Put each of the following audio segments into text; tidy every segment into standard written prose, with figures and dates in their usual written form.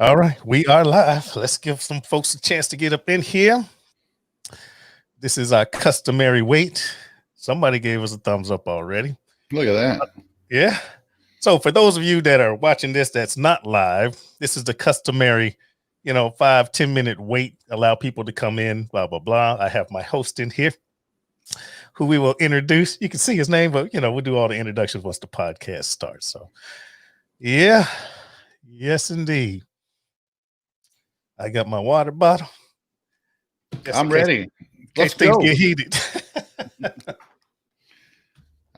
All right, we are live. Let's give some folks a chance to get up in here. This is our customary wait. Somebody gave us a thumbs up already. Look at that. Yeah. So for those of you that are watching this that's not live, this is the customary, 5-10 minute wait, allow people to come in, blah, blah, blah. I have my host in here who we will introduce. You can see his name, but we'll do all the introductions once the podcast starts. So yeah, yes, indeed. I got my water bottle. I'm ready. Let's go. Things get heated.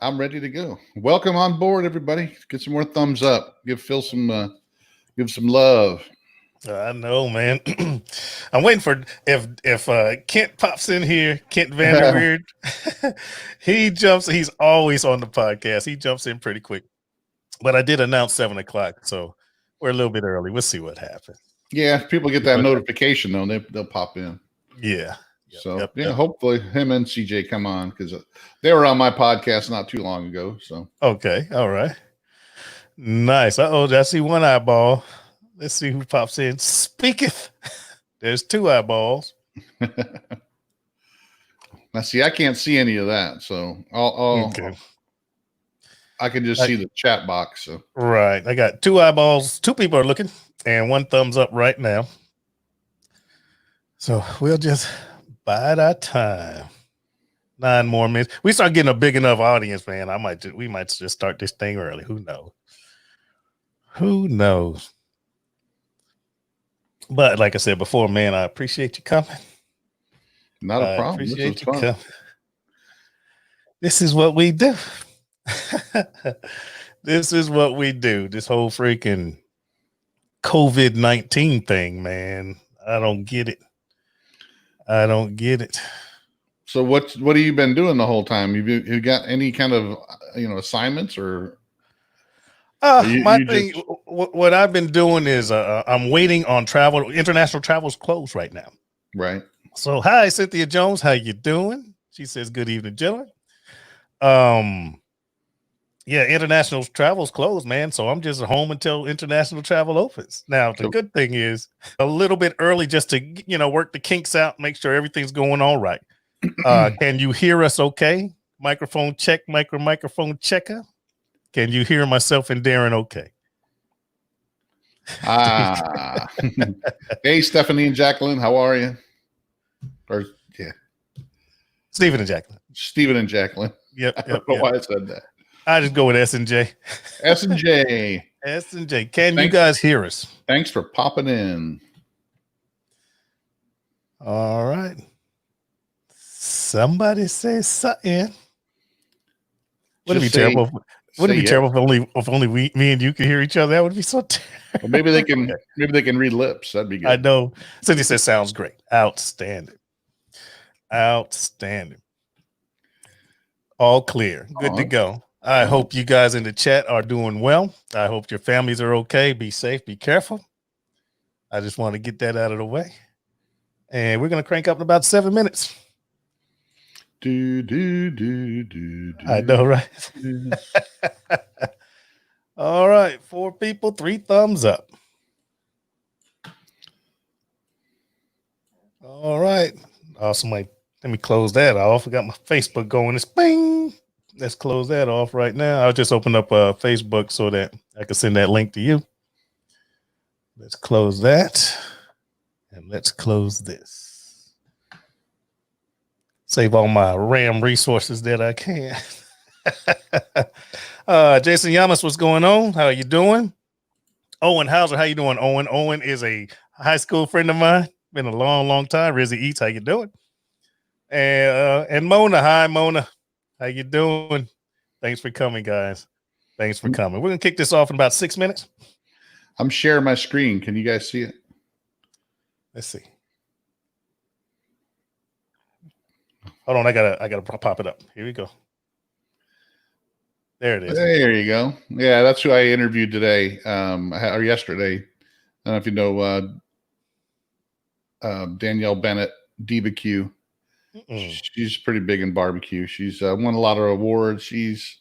I'm ready to go. Welcome on board, everybody. Get some more thumbs up. Give Phil some love. I know, man. I'm waiting for if Kent pops in here, Kent Vanderweerd. He's always on the podcast. He jumps in pretty quick. But I did announce 7 o'clock, so we're a little bit early. We'll see what happens. Yeah, if people get that notification though, they'll pop in. Yeah. So hopefully him and CJ come on because they were on my podcast not too long ago. So okay, all right, nice. I see one eyeball. Let's see who pops in. Speaketh. There's 2 eyeballs. Now see, I can't see any of that, so okay. I can just see the chat box. So right, I got 2 eyeballs. 2 people are looking, and 1 thumbs up right now. So we'll just bide our time. 9 more minutes. We start getting a big enough audience, man. We might just start this thing early. Who knows? Who knows? But like I said before, man, I appreciate you coming. Not a problem. Appreciate you coming. This is what we do. This is what we do. This whole freaking COVID-19 thing, man. I don't get it. So what have you been doing the whole time? You got any kind of assignments or? What I've been doing is I'm waiting on travel. International travel's closed right now. Right. So hi, Cynthia Jones. How you doing? She says, good evening, gentlemen. Yeah, international travel's closed, man. So I'm just home until international travel opens. Now, the good thing is a little bit early just to, work the kinks out, make sure everything's going all right. Can you hear us okay? Microphone check, microphone checker. Can you hear myself and Darrin okay? Hey, Stephanie and Jacqueline, how are you? Stephen and Jacqueline. Stephen and Jacqueline. Yep. I don't know why I said that. I just go with S&J. S&J. S&J. Can you guys hear us? Thanks for popping in. All right. Somebody say something. Would it be terrible? Would it be terrible if only me and you could hear each other? That would be so terrible. Well, maybe they can read lips. That'd be good. I know. Cindy says sounds great. Outstanding. All clear. Good to go. I hope you guys in the chat are doing well. I hope your families are okay. Be safe. Be careful. I just want to get that out of the way. And we're going to crank up in about 7 minutes. Do. I know, right? All right. 4 people, 3 thumbs up. All right. Awesome. Let me close that off. I got my Facebook going. It's bing. Let's close that off right now. I'll just open up Facebook so that I can send that link to you. Let's close that. And let's close this. Save all my RAM resources that I can. Jason Yamas, what's going on? How are you doing? Owen Hauser, how you doing, Owen? Owen is a high school friend of mine. Been a long, long time. Rizzy Eats, how you doing? And Mona, hi, Mona. How you doing? Thanks for coming, guys. Thanks for coming. We're going to kick this off in about 6 minutes. I'm sharing my screen. Can you guys see it? Let's see. Hold on, I gotta pop it up. Here we go. There it is. There you go. Yeah, that's who I interviewed today, or yesterday. I don't know if you know Danielle Bennett DBQ. She's pretty big in barbecue. She's won a lot of awards. She's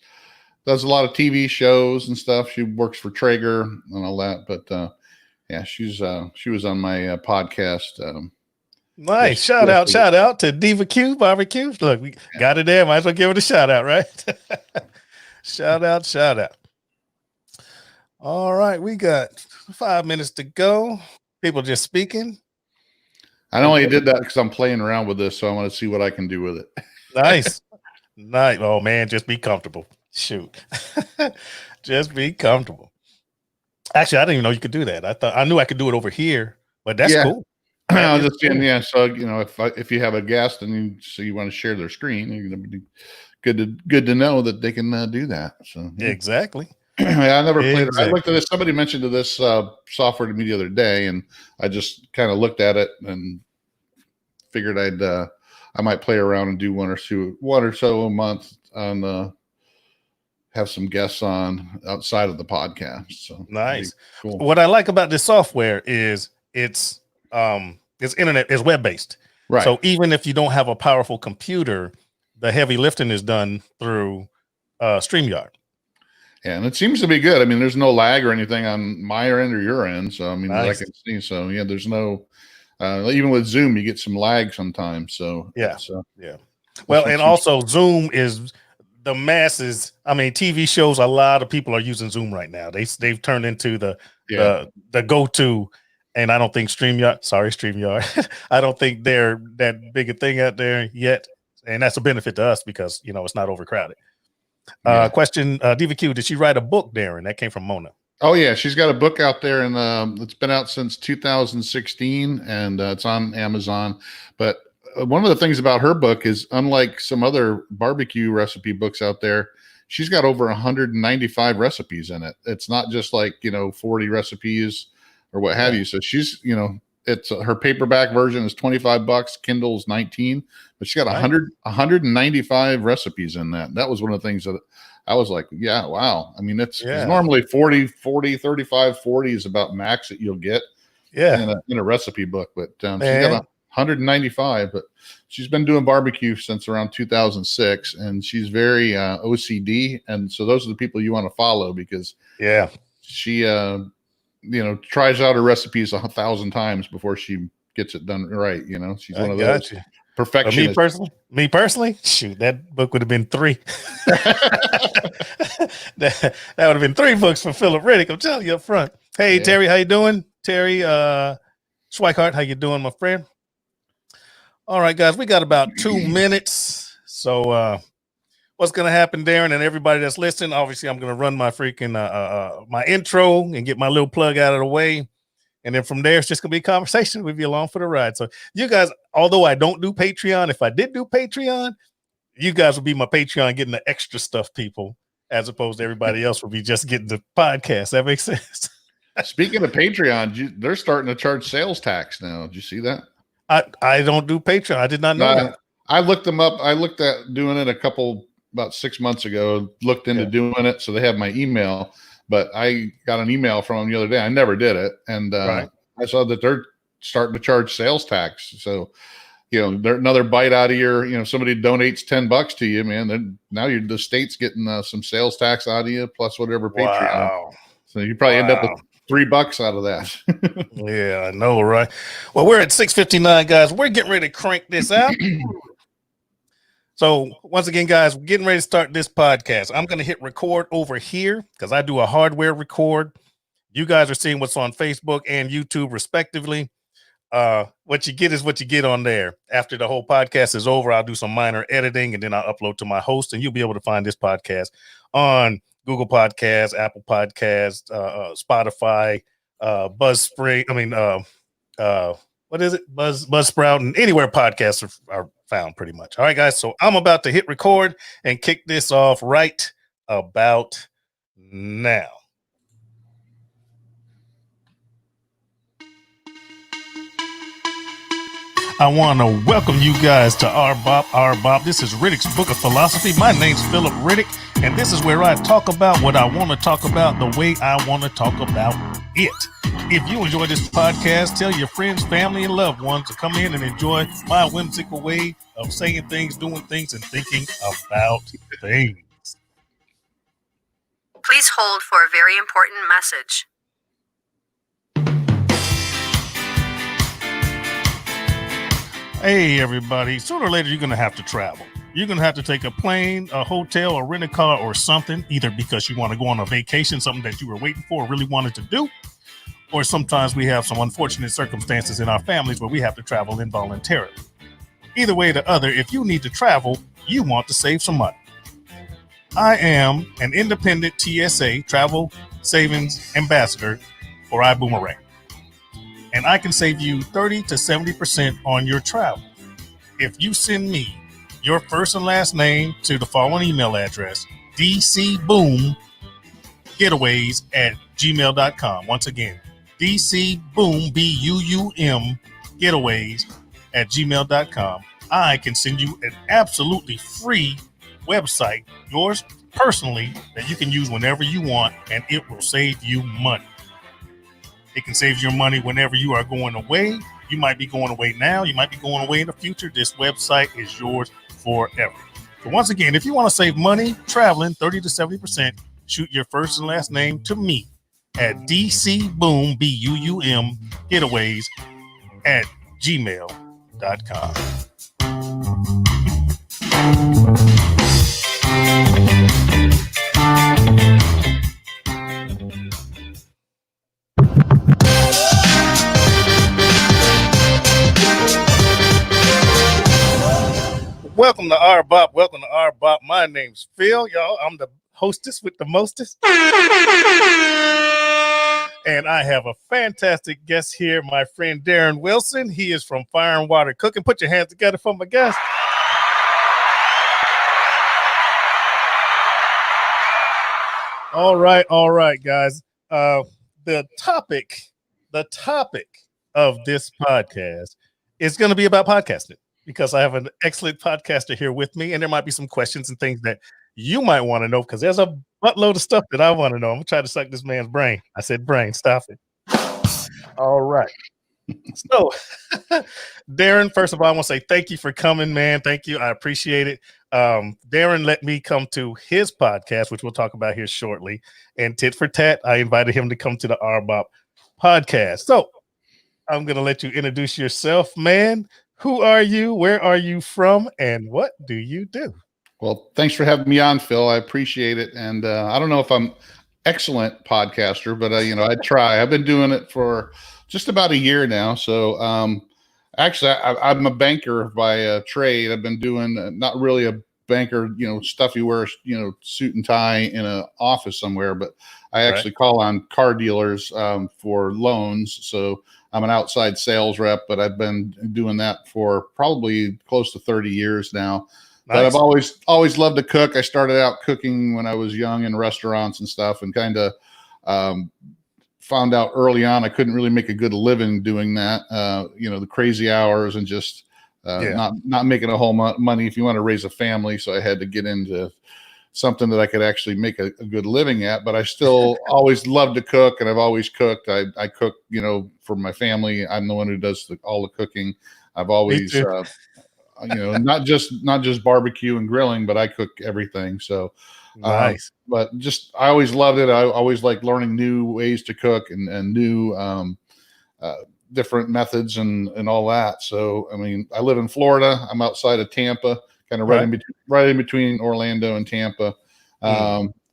does a lot of TV shows and stuff. She works for Traeger and all that. But Yeah, she was on my podcast. Nice. Shout out to DBQ Barbecue. Look, we got it there. Might as well give it a shout out, right? Shout out. All right, we got 5 minutes to go. People just speaking. I only did that because I'm playing around with this, so I want to see what I can do with it. Nice. Oh man, just be comfortable. Shoot. Just be comfortable. Actually, I didn't even know you could do that. I knew I could do it over here, but that's cool. I was just saying, yeah. So if you have a guest and you want to share their screen, you're going to be good to know that they can do that. So exactly. I never played it. I looked at this. Somebody mentioned this software to me the other day, and I just kind of looked at it and figured I might play around and do one or so a month on have some guests on outside of the podcast. So nice. Cool. What I like about this software is it's web based. Right. So even if you don't have a powerful computer, the heavy lifting is done through StreamYard. Yeah, and it seems to be good. I mean, there's no lag or anything on my end or your end. So I mean, nice. I can see. So yeah, there's no even with Zoom, you get some lag sometimes. So yeah. Well, and also Zoom is the masses. I mean, TV shows. A lot of people are using Zoom right now. They've turned into the go-to. And I don't think StreamYard. I don't think they're that big a thing out there yet. And that's a benefit to us because it's not overcrowded. Question, DBQ, did she write a book, Darrin? That came from Mona. Oh yeah, she's got a book out there, and it's been out since 2016, and it's on Amazon. But one of the things about her book is, unlike some other barbecue recipe books out there, she's got over 195 recipes in it. It's not just like 40 recipes or what have you. So she's it's her paperback version is $25, Kindle's $19, but she got 195 recipes in that. That was one of the things that I was like, yeah, wow. I mean, it's normally 40, 35, 40 is about max that you'll get in a recipe book, but she got 195, but she's been doing barbecue since around 2006, and she's very OCD. And so those are the people you want to follow, because she, tries out her recipes 1,000 times before she gets it done right. She's one of those perfectionists. Me personally, shoot, that book would have been 3. that would have been 3 books for Philip Riddick. I'm telling you up front. Hey, Terry, how you doing? Terry Schweikart, how you doing, my friend? All right, guys, we got about 2 minutes. So what's going to happen, Darrin, and everybody that's listening? Obviously, I'm going to run my freaking my intro and get my little plug out of the way. And then from there, it's just going to be a conversation with you along for the ride. So you guys, although I don't do Patreon, if I did do Patreon, you guys would be my Patreon getting the extra stuff, people, as opposed to everybody else would be just getting the podcast. That makes sense. Speaking of Patreon, they're starting to charge sales tax now. Did you see that? I don't do Patreon. I did not know that. I looked them up. I looked at doing it about 6 months ago, looked into doing it. So they have my email, but I got an email from them the other day. I never did it. And I saw that they're starting to charge sales tax. So, they're another bite out of your, somebody donates $10 to you, man. Then now the state's getting some sales tax out of you, plus whatever Patreon. Wow. So you probably end up with $3 out of that. Yeah, I know, right? Well, we're at 6:59, guys. We're getting ready to crank this out. So once again, guys, we're getting ready to start this podcast. I'm going to hit record over here because I do a hardware record. You guys are seeing what's on Facebook and YouTube, respectively. What you get is what you get on there. After the whole podcast is over, I'll do some minor editing, and then I'll upload to my host, and you'll be able to find this podcast on Google Podcasts, Apple Podcasts, Spotify, Buzzspring. What is it? Buzzsprout, and anywhere podcasts are found, pretty much. All right, guys. So I'm about to hit record and kick this off right about now. I want to welcome you guys to R-BoP. This is Riddick's Book of Philosophy. My name's Philip Riddick, and this is where I talk about what I want to talk about the way I want to talk about it. If you enjoy this podcast, tell your friends, family, and loved ones to come in and enjoy my whimsical way of saying things, doing things, and thinking about things. Please hold for a very important message. Hey, everybody. Sooner or later, you're going to have to travel. You're going to have to take a plane, a hotel, or rent a car or something, either because you want to go on a vacation, something that you were waiting for or really wanted to do, or sometimes we have some unfortunate circumstances in our families where we have to travel involuntarily. Either way or the other, if you need to travel, you want to save some money. I am an independent TSA, Travel Savings Ambassador for iBoomerang. And I can save you 30 to 70% on your travel. If you send me your first and last name to the following email address, dcboomgetaways@gmail.com. Once again, dcboom, B-U-U-M, getaways@gmail.com. I can send you an absolutely free website, yours personally, that you can use whenever you want, and it will save you money. It can save your money whenever you are going away. You might be going away now. You might be going away in the future. This website is yours forever. So once again, if you want to save money traveling 30 to 70%, shoot your first and last name to me at dcboom, B-U-U-M, getaways@gmail.com. Welcome to R-BoP. Welcome to R-BoP. My name's Phil, y'all. I'm the hostess with the mostest. And I have a fantastic guest here, my friend Darrin Wilson. He is from Fire and Water Cooking. Put your hands together for my guest. All right, guys. The topic of this podcast is going to be about podcasting, because I have an excellent podcaster here with me, and there might be some questions and things that you might want to know, because there's a buttload of stuff that I want to know. I'm going to try to suck this man's brain. I said brain, stop it. All right. So, Darrin, first of all, I want to say thank you for coming, man. Thank you. I appreciate it. Darrin let me come to his podcast, which we'll talk about here shortly. And tit for tat, I invited him to come to the R-BoP podcast. So, I'm going to let you introduce yourself, man. Who are you? Where are you from? And what do you do? Well, thanks for having me on, Phil. I appreciate it. And I don't know if I'm excellent podcaster, but I try. I've been doing it for just about a year now. So actually, I'm a banker by trade. I've been doing not really a banker, stuff you wear, suit and tie in an office somewhere, but I actually call on car dealers for loans. So I'm an outside sales rep, but I've been doing that for probably close to 30 years now. Nice. But I've always loved to cook. I started out cooking when I was young in restaurants and stuff, and kind of found out early on I couldn't really make a good living doing that. The crazy hours and just not making a whole money if you want to raise a family. So I had to get into something that I could actually make a good living at, but I still always loved to cook, and I've always cooked. I cook, for my family. I'm the one who does all the cooking. I've always, not just barbecue and grilling, but I cook everything. So nice. But just, I always loved it. I always like learning new ways to cook and new, different methods and all that. So, I mean, I live in Florida. I'm outside of Tampa, kind of right in between Orlando and Tampa.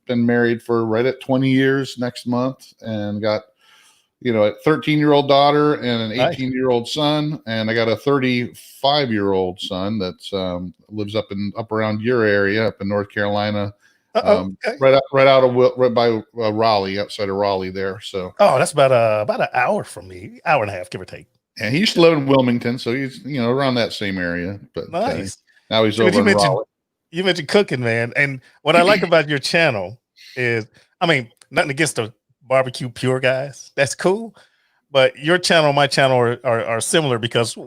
Been married for right at 20 years next month, and got, a 13-year-old daughter and an 18-year-old son. And I got a 35-year-old son that's lives up around your area, up in North Carolina. Right by Raleigh, outside of Raleigh there. So that's about an hour from me, hour and a half, give or take. And he used to live in Wilmington, so he's around that same area. But nice. Now he's over in Raleigh. You mentioned cooking, man, and what I like about your channel is, nothing against the barbecue pure guys, that's cool, but your channel and my channel are similar, because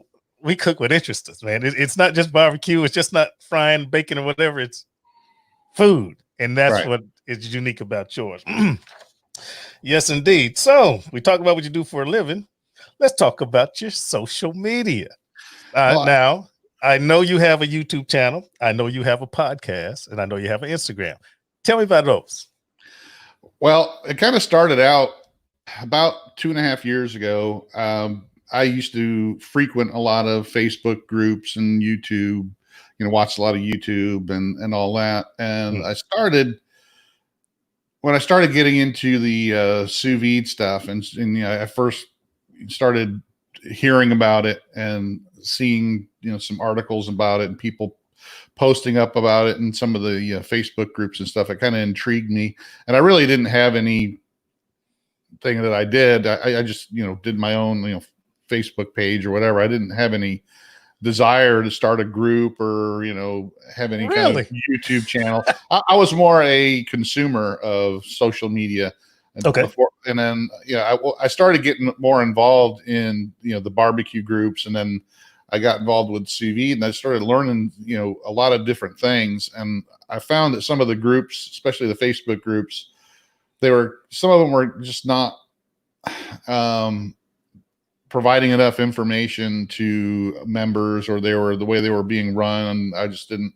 we cook with interest, man. It's not just barbecue, it's just not frying bacon or whatever, it's food, and that's what is unique about yours. Yes, indeed. So we talk about what you do for a living. Let's talk about your social media. Now, I know you have a YouTube channel, I know you have a podcast, and I know you have an Instagram. Tell me about those. Well, it kind of started out about 2.5 years ago. I used to frequent a lot of Facebook groups and YouTube, watch a lot of YouTube and all that. And when I started getting into the sous vide stuff, and I first started hearing about it and seeing some articles about it and people posting up about it and some of the Facebook groups and stuff, it kind of intrigued me. And I really didn't have any thing that I did. I just did my own Facebook page or whatever. I didn't have any desire to start a group or have any kind of YouTube channel. I was more a consumer of social media. And then I started getting more involved in the barbecue groups, and then I got involved with sous vide, and I started learning a lot of different things. And I found that some of the groups, especially the Facebook groups, some of them were just not providing enough information to members, or the way they were being run, and I just didn't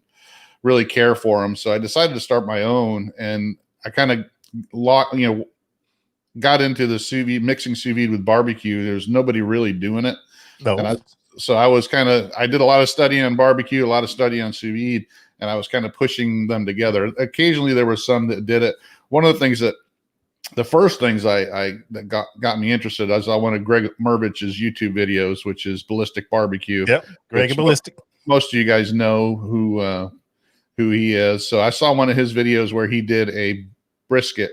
really care for them. So I decided to start my own, and I kind of got into the mixing sous vide with barbecue. There's nobody really doing it. No. And I did a lot of study on barbecue, a lot of study on sous vide, and I was kind of pushing them together. Occasionally there were some that did it. One of the first things that got me interested is I wanted Greg Mervich's YouTube videos, which is Ballistic Barbecue. Yep, Greg and Ballistic. Most of you guys know who he is. So I saw one of his videos where he did a brisket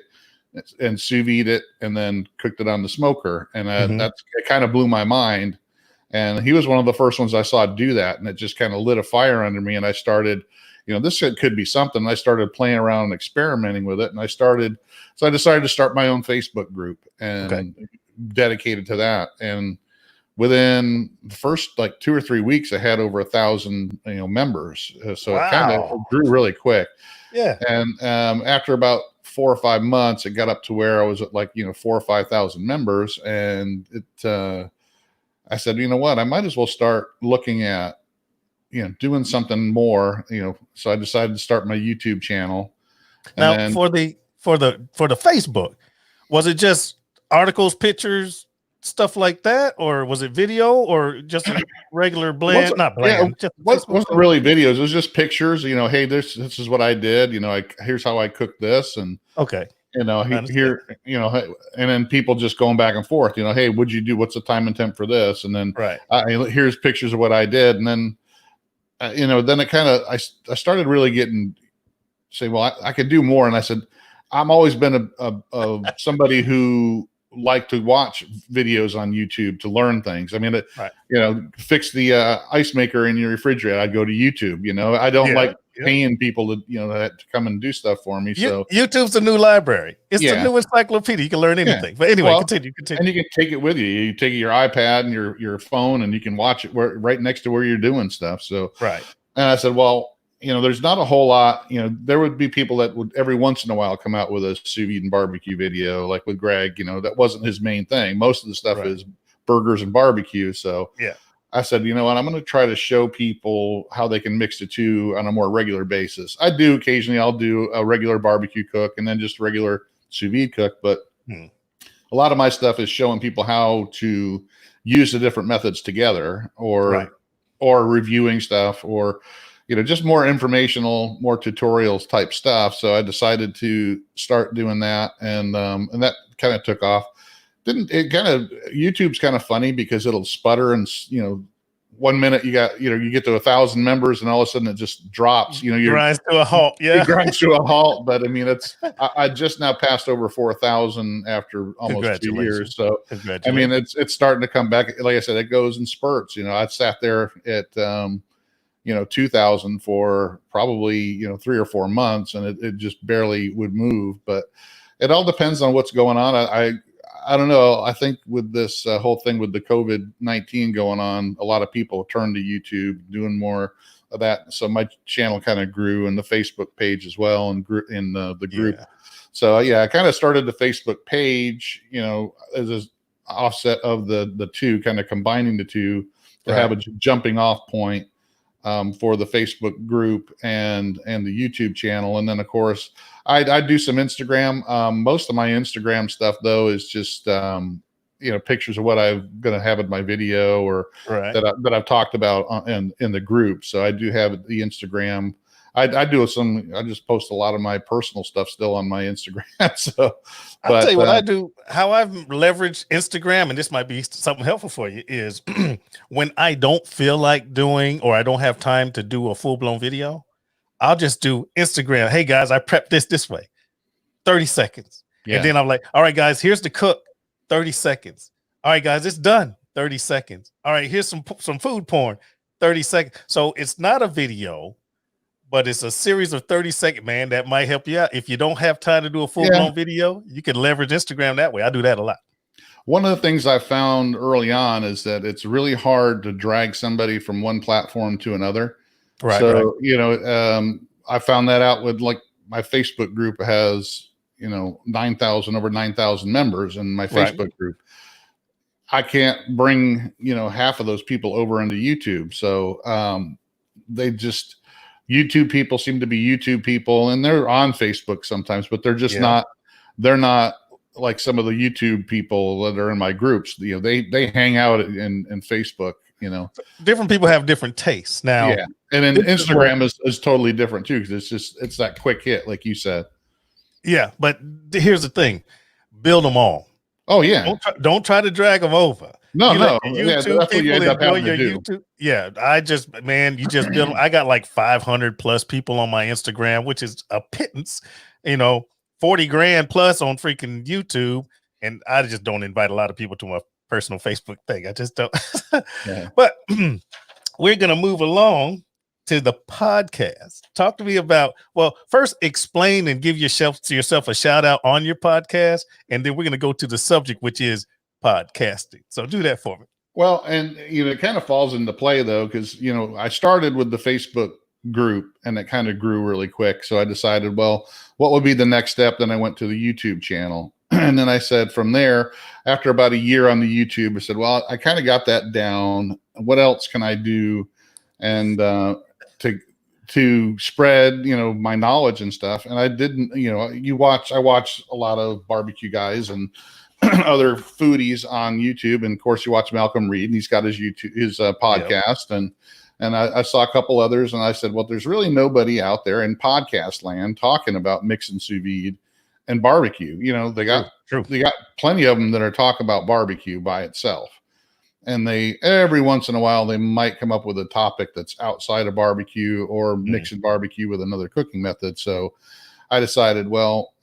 and sous vide it and then cooked it on the smoker, and it kind of blew my mind. And he was one of the first ones I saw do that, and it just kind of lit a fire under me. And I started, this could be something. I started playing around and experimenting with it, and I decided to start my own Facebook group and dedicated to that. And within the first 2 or 3 weeks, I had over 1,000 members. So it kind of grew really quick. Yeah. And after about 4 or 5 months, it got up to where I was at 4,000 or 5,000 members, and I said, you know what, I might as well start looking at doing something more. So I decided to start my YouTube channel. Now, for the Facebook, was it just articles, pictures, stuff like that, or was it video, or just a regular blend? Not blend. Yeah, wasn't really videos. It was just pictures. Hey, this is what I did. Here's how I cooked this, and here, and then people just going back and forth. Hey, what'd you do? What's the time and temp for this? And then here's pictures of what I did, and then then it kind of I started really saying, well, I could do more. And I said, I'm always been a somebody who like to watch videos on YouTube to learn things. I mean, fix the ice maker in your refrigerator, I'd go to YouTube. I don't like paying people to come and do stuff for me. So YouTube's a new library. It's a new encyclopedia. You can learn anything. But anyway, continue. And you can take it with you. You take your iPad and your phone, and you can watch it right next to where you're doing stuff. So and I said, well, there's not a whole lot. There would be people that would every once in a while come out with a sous vide and barbecue video, like with Greg. That wasn't his main thing. Most of the stuff is burgers and barbecue. So I said, you know what, I'm going to try to show people how they can mix the two on a more regular basis. Occasionally I'll do a regular barbecue cook and then just a regular sous vide cook. But a lot of my stuff is showing people how to use the different methods together, or reviewing stuff, or just more informational, more tutorials type stuff. So I decided to start doing that, and that kind of took off. YouTube's kind of funny because it'll sputter, and 1 minute you get to 1,000 members, and all of a sudden it just drops. Grinds to a halt. Yeah, it grinds to a halt. But I mean, I just now passed over 4,000 after almost 2 years. So I mean, it's starting to come back. Like I said, it goes in spurts. I sat there at 2,000 for probably 3 or 4 months, and it just barely would move. But it all depends on what's going on. I don't know. I think with this whole thing with the COVID-19 going on, a lot of people turned to YouTube, doing more of that. So my channel kind of grew, and the Facebook page as well, and grew in the group. So I kind of started the Facebook page, as an offset of the two, kind of combining the two to have a jumping off point for the Facebook group and the YouTube channel. And then of course I do some Instagram. Most of my Instagram stuff though is just pictures of what I'm going to have in my video or Right. that I've talked about in the group. So I do have the Instagram. I just post a lot of my personal stuff still on my Instagram. So, I'll tell you what I do, how I've leveraged Instagram, and this might be something helpful for you, is when I don't feel like doing or I don't have time to do a full-blown video, I'll just do Instagram. Hey guys, I prepped this way, 30 seconds. Yeah. And then I'm like, all right, guys, here's the cook, 30 seconds. All right, guys, it's done, 30 seconds. All right, here's some food porn, 30 seconds. So it's not a video, but it's a series of 30-second, man, that might help you out. If you don't have time to do a full-blown video, you can leverage Instagram that way. I do that a lot. One of the things I found early on is that it's really hard to drag somebody from one platform to another. Right. So, I found that out with like my Facebook group has, over 9,000 members in my Facebook group. I can't bring, half of those people over into YouTube. So YouTube people seem to be YouTube people, and they're on Facebook sometimes, but they're just they're not like some of the YouTube people that are in my groups. They hang out in Facebook, Different people have different tastes now. Yeah. And then Instagram is totally different too, because it's that quick hit, like you said. Yeah, but here's the thing: build them all. Oh yeah, don't try to drag them over. No. YouTube that's what you end up having to do. YouTube. Yeah, you just build them. I got like 500 plus people on my Instagram, which is a pittance. 40 grand plus on freaking YouTube, and I just don't invite a lot of people to my personal Facebook thing. I just don't. Yeah. But we're gonna move along to the podcast. Talk to me about, well, first explain and give yourself a shout out on your podcast, and then we're going to go to the subject, which is podcasting. So do that for me. Well, and it kind of falls into play though, because I started with the Facebook group and it kind of grew really quick. So I decided, well, what would be the next step? Then I went to the YouTube channel. And then I said from there, after about a year on the YouTube, I said, well, I kind of got that down. What else can I do? And to spread, my knowledge and stuff. And I didn't, I watch a lot of barbecue guys and other foodies on YouTube. And of course you watch Malcolm Reed, and he's got his podcast. Yep. And I saw a couple others, and I said, well, there's really nobody out there in podcast land talking about mix and sous vide and barbecue. They got plenty of them that are talking about barbecue by itself. And every once in a while, they might come up with a topic that's outside of barbecue or mixing barbecue with another cooking method. So I decided, well,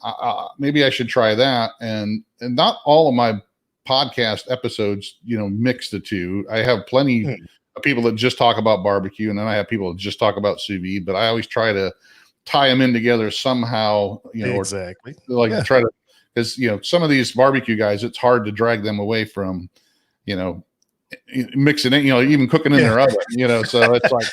maybe I should try that. And not all of my podcast episodes, mix the two. I have plenty of people that just talk about barbecue, and then I have people that just talk about sous vide, but I always try to tie them in together somehow, exactly. Try to, because, some of these barbecue guys, it's hard to drag them away from, mixing it, even cooking in their oven, so it's like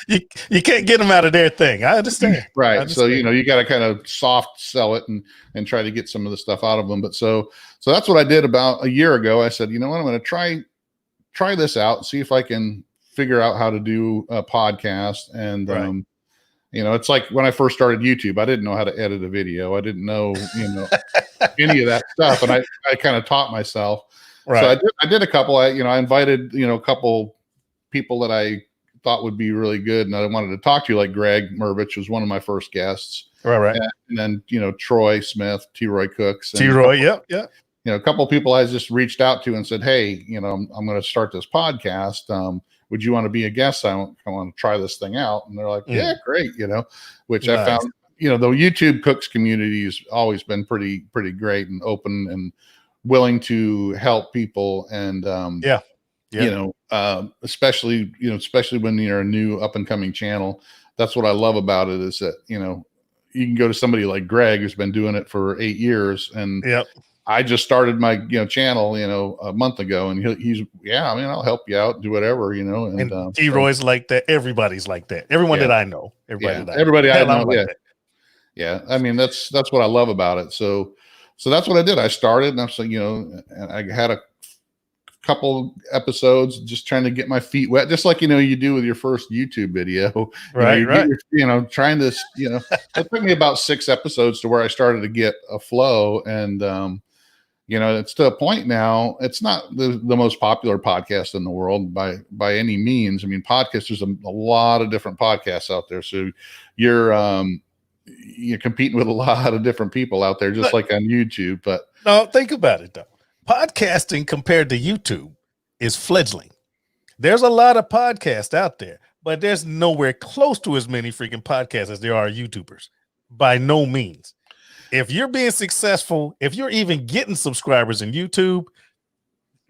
you can't get them out of their thing. I understand. Right. I understand. So, you got to kind of soft sell it and try to get some of the stuff out of them. But so that's what I did about a year ago. I said, you know what, I'm going to try this out, see if I can figure out how to do a podcast. And, it's like when I first started YouTube, I didn't know how to edit a video. I didn't know, any of that stuff. And I kind of taught myself. Right. So I did a couple. I invited, a couple people that I thought would be really good, and I wanted to talk to, like Greg Mervich was one of my first guests. Right. And then Troy Smith, T-Roy Cooks. T-Roy, yeah. A couple of people I just reached out to and said, hey, I'm going to start this podcast. Would you want to be a guest? I want to try this thing out. And they're like, yeah, great. Which nice. I found, the YouTube cooks community has always been pretty great and open and willing to help people. And, especially when you're a new up and coming channel, that's what I love about it, is that, you can go to somebody like Greg, who's been doing it for 8 years. And I just started my, channel, a month ago, and he's I'll help you out, do whatever, and T-Roy's like that. Everybody's like that. Everyone that I know, everybody I know. Like that. Yeah. I mean, that's what I love about it. So that's what I did. I started, and I'm saying, and I had a couple episodes just trying to get my feet wet, just like, you do with your first YouTube video, right. Trying to, it took me about 6 episodes to where I started to get a flow. And It's to a point now, it's not the most popular podcast in the world by any means. I mean, podcasts, there's a lot of different podcasts out there. So you're competing with a lot of different people out there, just like on YouTube. But no, think about it though. Podcasting compared to YouTube is fledgling. There's a lot of podcasts out there, but there's nowhere close to as many freaking podcasts as there are YouTubers. By no means. If you're being successful, if you're even getting subscribers in YouTube,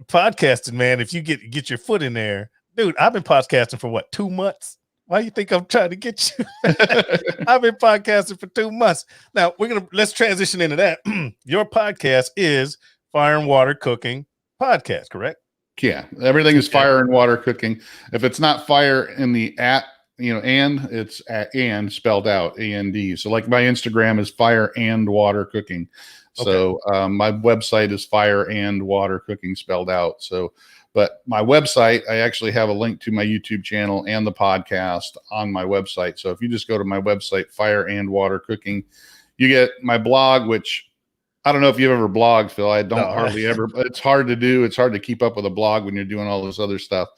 podcasting, man, if you get your foot in there, dude, I've been podcasting for what, 2 months? Why do you think I'm trying to get you? I've been podcasting for 2 months. Now let's transition into that. Your podcast is Fire and Water Cooking Podcast, correct? Yeah, everything is fire and water cooking. If it's not fire in the and it's and spelled out AND. So like my Instagram is Fire and Water Cooking. So my website is Fire and Water Cooking spelled out. So, but my website, I actually have a link to my YouTube channel and the podcast on my website. So if you just go to my website, Fire and Water Cooking, you get my blog, which I don't know if you've ever blogged, Phil. I don't hardly ever. It's hard to do. It's hard to keep up with a blog when you're doing all this other stuff.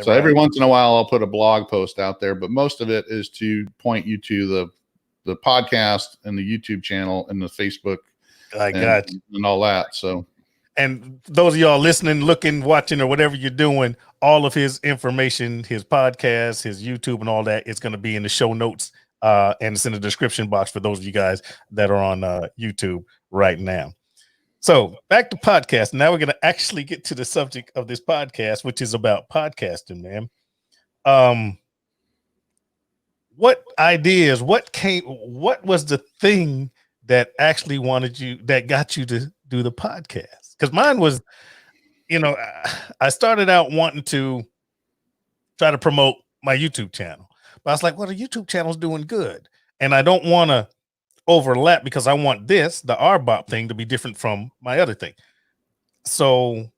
So every once in a while, I'll put a blog post out there, but most of it is to point you to the podcast and the YouTube channel and the Facebook. And all that. So, and those of y'all listening, looking, watching, or whatever you're doing, all of his information, his podcast, his YouTube, and all that, it's going to be in the show notes, and it's in the description box for those of you guys that are on YouTube right now. So back to podcast. Now we're going to actually get to the subject of this podcast, which is about podcasting, man. What ideas, what was the thing that actually that got you to do the podcast? Because mine was, I started out wanting to try to promote my YouTube channel, but I was like, well, the YouTube channel is doing good, and I don't want to overlap because I want the R-BoP thing to be different from my other thing. So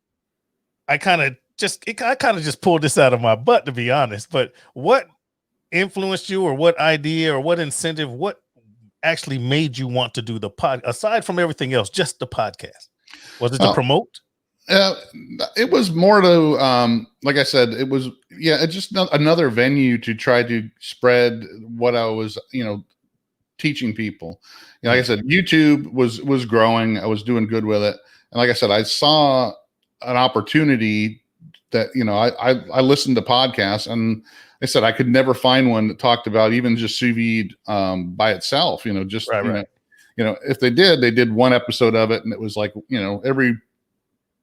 I kind of just pulled this out of my butt, to be honest. But what influenced you, or what idea, or what incentive, what actually made you want to do the pod, aside from everything else, just the podcast? Was it to promote? It was more to, like I said, it was, it's just another venue to try to spread what I was, teaching people. Like I said, YouTube was growing. I was doing good with it. And like I said, I saw an opportunity that, I listened to podcasts, and I said, I could never find one that talked about even just sous vide by itself, if they did one episode of it, and it was like, every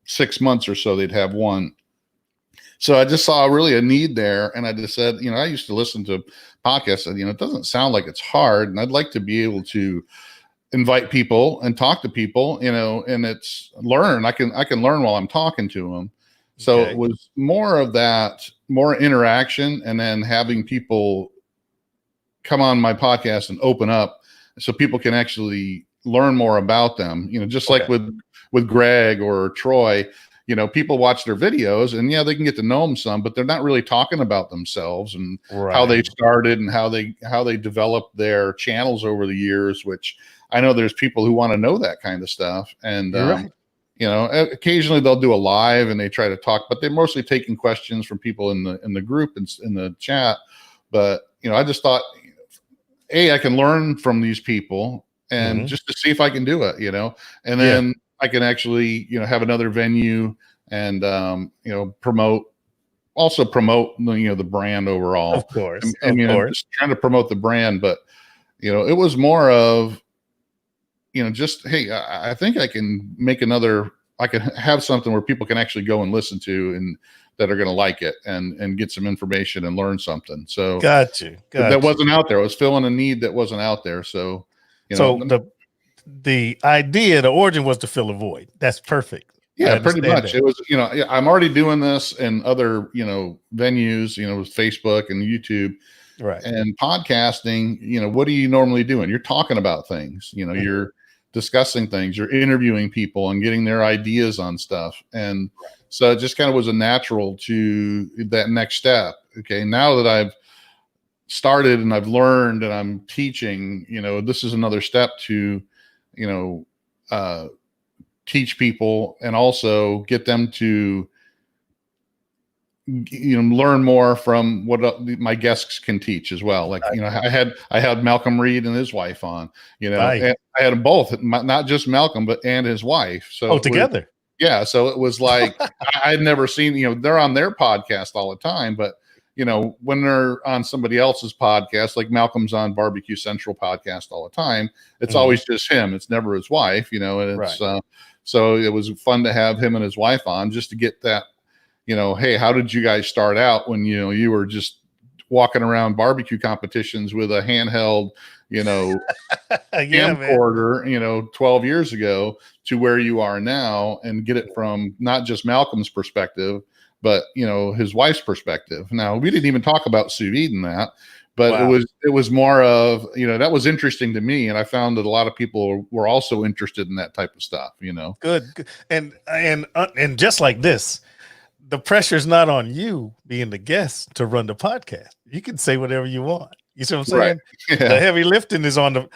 6 months or so, they'd have one. So I just saw really a need there. And I just said, I used to listen to podcasts, and, it doesn't sound like it's hard. And I'd like to be able to invite people and talk to people, and it's learn. I can learn while I'm talking to them. So it was more of that, more interaction, and then having people come on my podcast and open up so people can actually learn more about them. Just like with Greg or Troy, people watch their videos, and they can get to know them some, but they're not really talking about themselves and how they started and how they developed their channels over the years, which I know there's people who want to know that kind of stuff. And, occasionally they'll do a live and they try to talk, but they're mostly taking questions from people in the group and in the chat. But, I just thought, I can learn from these people, and just to see if I can do it, and then I can actually, have another venue and, promote the brand overall. Of course. And just trying to promote the brand. But, it was more of, just, hey, I think I can I can have something where people can actually go and listen to, and that are going to like it and get some information and learn something. So got you. That wasn't out there. It was filling a need that wasn't out there. So, the idea, the origin was to fill a void. That's perfect. Yeah, pretty much. It was, I'm already doing this in other, venues, with Facebook and YouTube, right? And podcasting, what are you normally doing? You're talking about things, you're discussing things, you're interviewing people and getting their ideas on stuff. And so it just kind of was a natural to that next step. Okay. Now that I've started and I've learned and I'm teaching, this is another step to teach people and also get them to, learn more from what my guests can teach as well. Like, I had Malcolm Reed and his wife on, Right. and I had them both, not just Malcolm, and his wife. So together. Yeah. So it was like, I'd never seen, they're on their podcast all the time, but when they're on somebody else's podcast, like Malcolm's on Barbecue Central podcast all the time, it's always just him. It's never his wife, and it's, Right. So it was fun to have him and his wife on just to get that, hey, how did you guys start out when, you were just walking around barbecue competitions with a handheld, camcorder, 12 years ago to where you are now, and get it from not just Malcolm's perspective, but his wife's perspective. Now, we didn't even talk about sous vide in that, but Wow. it was more of, that was interesting to me, and I found that a lot of people were also interested in that type of stuff. Good. And just like this, the pressure's not on you being the guest to run the podcast. You can say whatever you want. You see what I'm saying? Right. Yeah. The heavy lifting is on the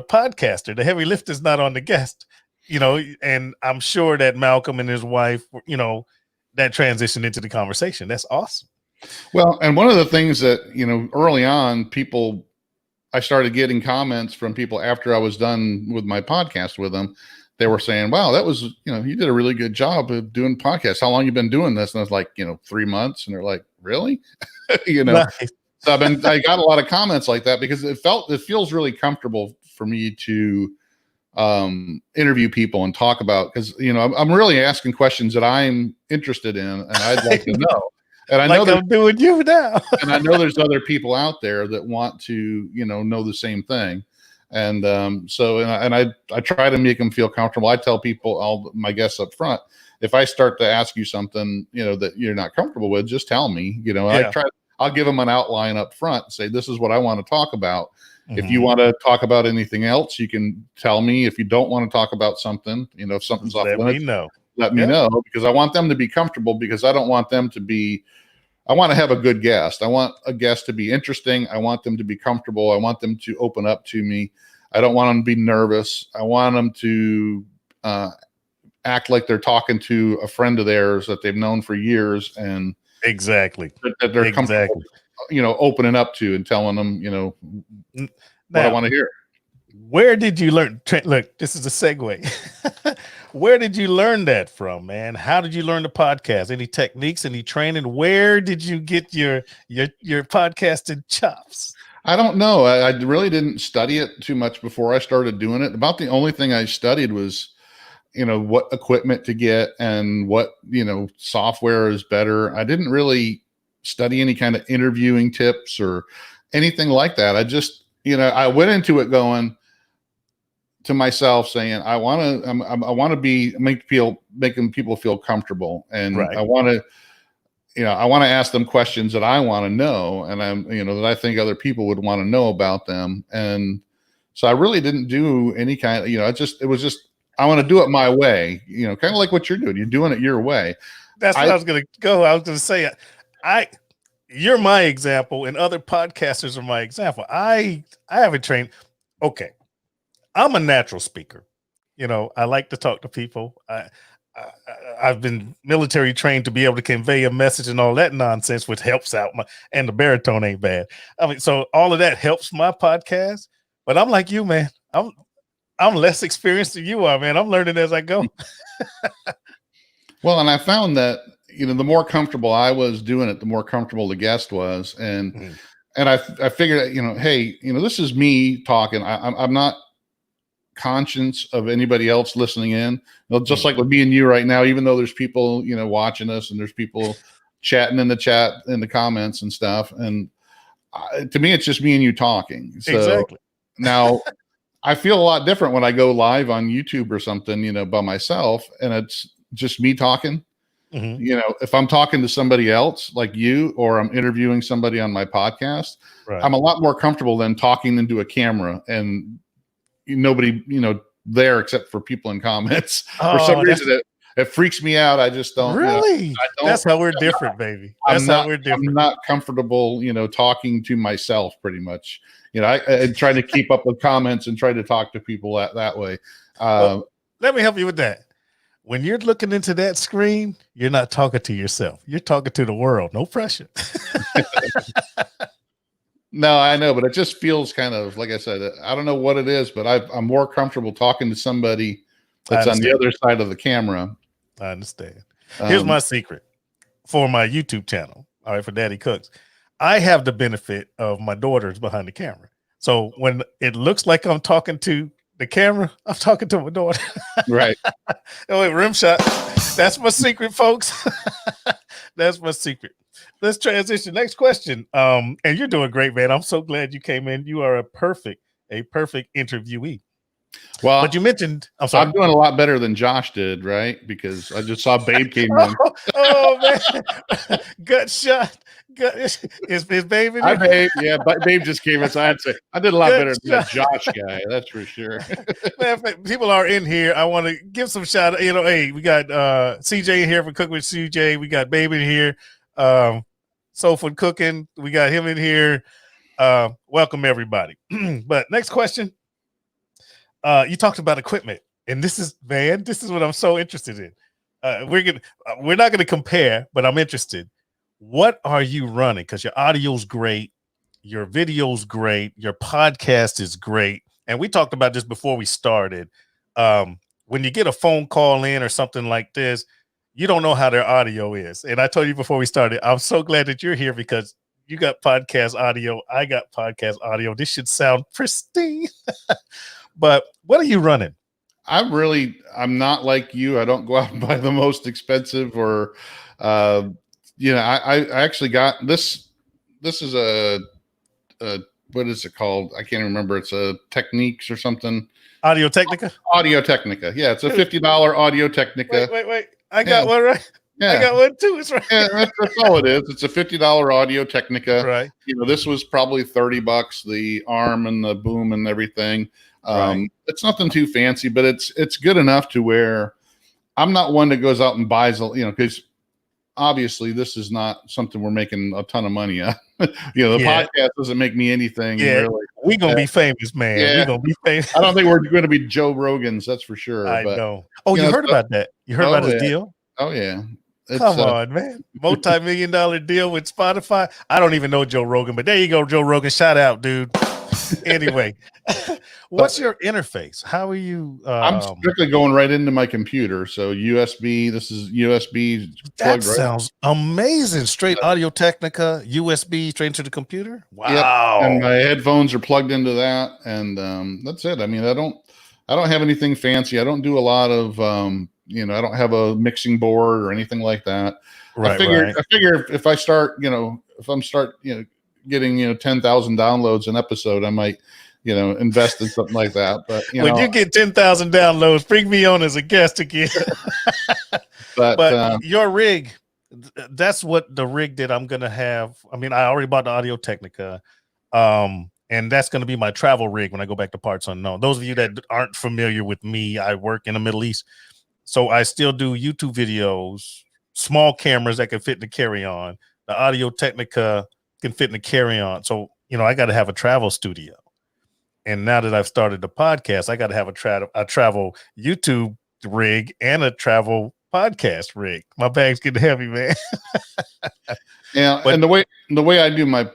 podcaster. The heavy lift is not on the guest. And I'm sure that Malcolm and his wife, that transitioned into the conversation. That's awesome. Well, and one of the things that, early on, I started getting comments from people after I was done with my podcast with them. They were saying, wow, that was, you did a really good job of doing podcasts. How long you been doing this? And I was like, 3 months. And they're like, really? Nice. So I got a lot of comments like that because it feels really comfortable for me to interview people and talk about, because, I'm really asking questions that I'm interested in and I'd like to know. And I know I'm doing you now. and I know there's other people out there that want to, know the same thing. And I try to make them feel comfortable. I tell people, all my guests up front, if I start to ask you something, that you're not comfortable with, just tell me, Yeah. I'll give them an outline up front and say, this is what I want to talk about. If you want to talk about anything else, you can tell me. If you don't want to talk about something, if something's off limits, let me know, because I want them to be comfortable, because I don't want them to be, I want to have a good guest. I want a guest to be interesting. I want them to be comfortable. I want them to open up to me. I don't want them to be nervous. I want them to act like they're talking to a friend of theirs that they've known for years, and exactly that they're comfortable, opening up to and telling them, what I want to hear. Where did you learn? Look, this is a segue. Where did you learn that from, man? How did you learn the podcast? Any techniques, any training? Where did you get your podcasting chops? I don't know. I really didn't study it too much before I started doing it. About the only thing I studied was, what equipment to get and what, software is better. I didn't really study any kind of interviewing tips or anything like that. I just, I went into it going to myself saying, I want to be making people feel comfortable. And right. I want to ask them questions that I want to know, and that I think other people would want to know about them. And so I really didn't do any kind of, it was just, I want to do it my way, kind of like what you're doing. You're doing it your way. That's what I was going to go. I was going to say, you're my example, and other podcasters are my example. I haven't trained. Okay. I'm a natural speaker. I like to talk to people. I've been military trained to be able to convey a message and all that nonsense, which helps out and the baritone ain't bad. I mean, so all of that helps my podcast, but I'm like you, man. I'm less experienced than you are, man. I'm learning as I go. Well, and I found that, the more comfortable I was doing it, the more comfortable the guest was. And I figured, hey, this is me talking. I'm not conscious of anybody else listening in. Just like with me and you right now, even though there's people, watching us, and there's people chatting in the chat, in the comments and stuff. And to me, it's just me and you talking. So exactly. Now I feel a lot different when I go live on YouTube or something, by myself, and it's just me talking. If I'm talking to somebody else like you, or I'm interviewing somebody on my podcast, right, I'm a lot more comfortable than talking into a camera and nobody, there except for people in comments. For some reason, it freaks me out. I just don't. Really? That's how we're different, baby. That's how we're different. I'm not comfortable, talking to myself pretty much. I try to keep up with comments and try to talk to people that way. let me help you with that. When you're looking into that screen, you're not talking to yourself. You're talking to the world. No pressure. No, I know, but it just feels kind of like I said. I don't know what it is, but I'm more comfortable talking to somebody that's on the other side of the camera. I understand. Here's my secret for my YouTube channel. All right, for Daddy Cooks, I have the benefit of my daughters behind the camera. So when it looks like I'm talking to the camera, I'm talking to my daughter. Right. Oh, wait, rim shot. That's my secret, folks. That's my secret. Let's transition. Next question. And you're doing great, man. I'm so glad you came in. You are a perfect interviewee. Well, but you mentioned I'm doing a lot better than Josh did, right? Because I just saw Babe came in. Oh man, gut shot. Is Babe in Hi, here? Babe. Yeah, but Babe just came in, so I'd say I did a lot better than that Josh guy. That's for sure. Man, people are in here. I want to give some shout out. Hey, we got CJ in here for Cook with CJ. We got Babe in here. Soul Food Cooking. We got him in here. Welcome everybody. But next question. You talked about equipment, and this is what I'm so interested in. We're not gonna compare, but I'm interested. What are you running? Because your audio's great, your video's great, your podcast is great, and we talked about this before we started. When you get a phone call in or something like this, you don't know how their audio is, and I told you before we started. I'm so glad that you're here because you got podcast audio. I got podcast audio. This should sound pristine. But what are you running? I'm not like you. I don't go out and buy the most expensive or, I actually got this. This is a what is it called? I can't remember. It's a Techniques or something. Audio Technica? Audio Technica. Yeah, it's a $50 Audio Technica. Wait. I got one right. Yeah. I got one too. It's right. Yeah, that's all it is. It's a $50 Audio Technica. Right. This was probably $30, the arm and the boom and everything. Right. It's nothing too fancy, but it's good enough to where I'm not one that goes out and buys, because obviously this is not something we're making a ton of money on. The podcast doesn't make me anything. Yeah, really. We're going to be famous, man. Yeah. We're going to be famous. I don't think we're going to be Joe Rogans. That's for sure. I know. Oh, you heard about that? You heard about his deal? Oh yeah. Come on, man. Multi-million-dollar deal with Spotify. I don't even know Joe Rogan, but there you go, Joe Rogan. Shout out, dude. Anyway, what's your interface? How are you? I'm strictly going right into my computer. So USB, this is USB. That sounds amazing. Straight Audio Technica, USB straight into the computer. Wow. Yep. And my headphones are plugged into that. And that's it. I mean, I don't have anything fancy. I don't do a lot of, I don't have a mixing board or anything like that. Right. I figure if I start, getting 10,000 downloads an episode, I might invest in something like that. But when you get 10,000 downloads, bring me on as a guest again. but your rig, that's what the rig that I'm gonna have. I mean, I already bought the Audio Technica, and that's gonna be my travel rig when I go back to Parts Unknown. Those of you that aren't familiar with me, I work in the Middle East, so I still do YouTube videos, small cameras that can fit in the carry-on. The Audio Technica can fit in the carry-on. So, I got to have a travel studio. And now that I've started the podcast, I got to have a travel YouTube rig and a travel podcast rig. My bag's getting heavy, man. Yeah. And the way I do my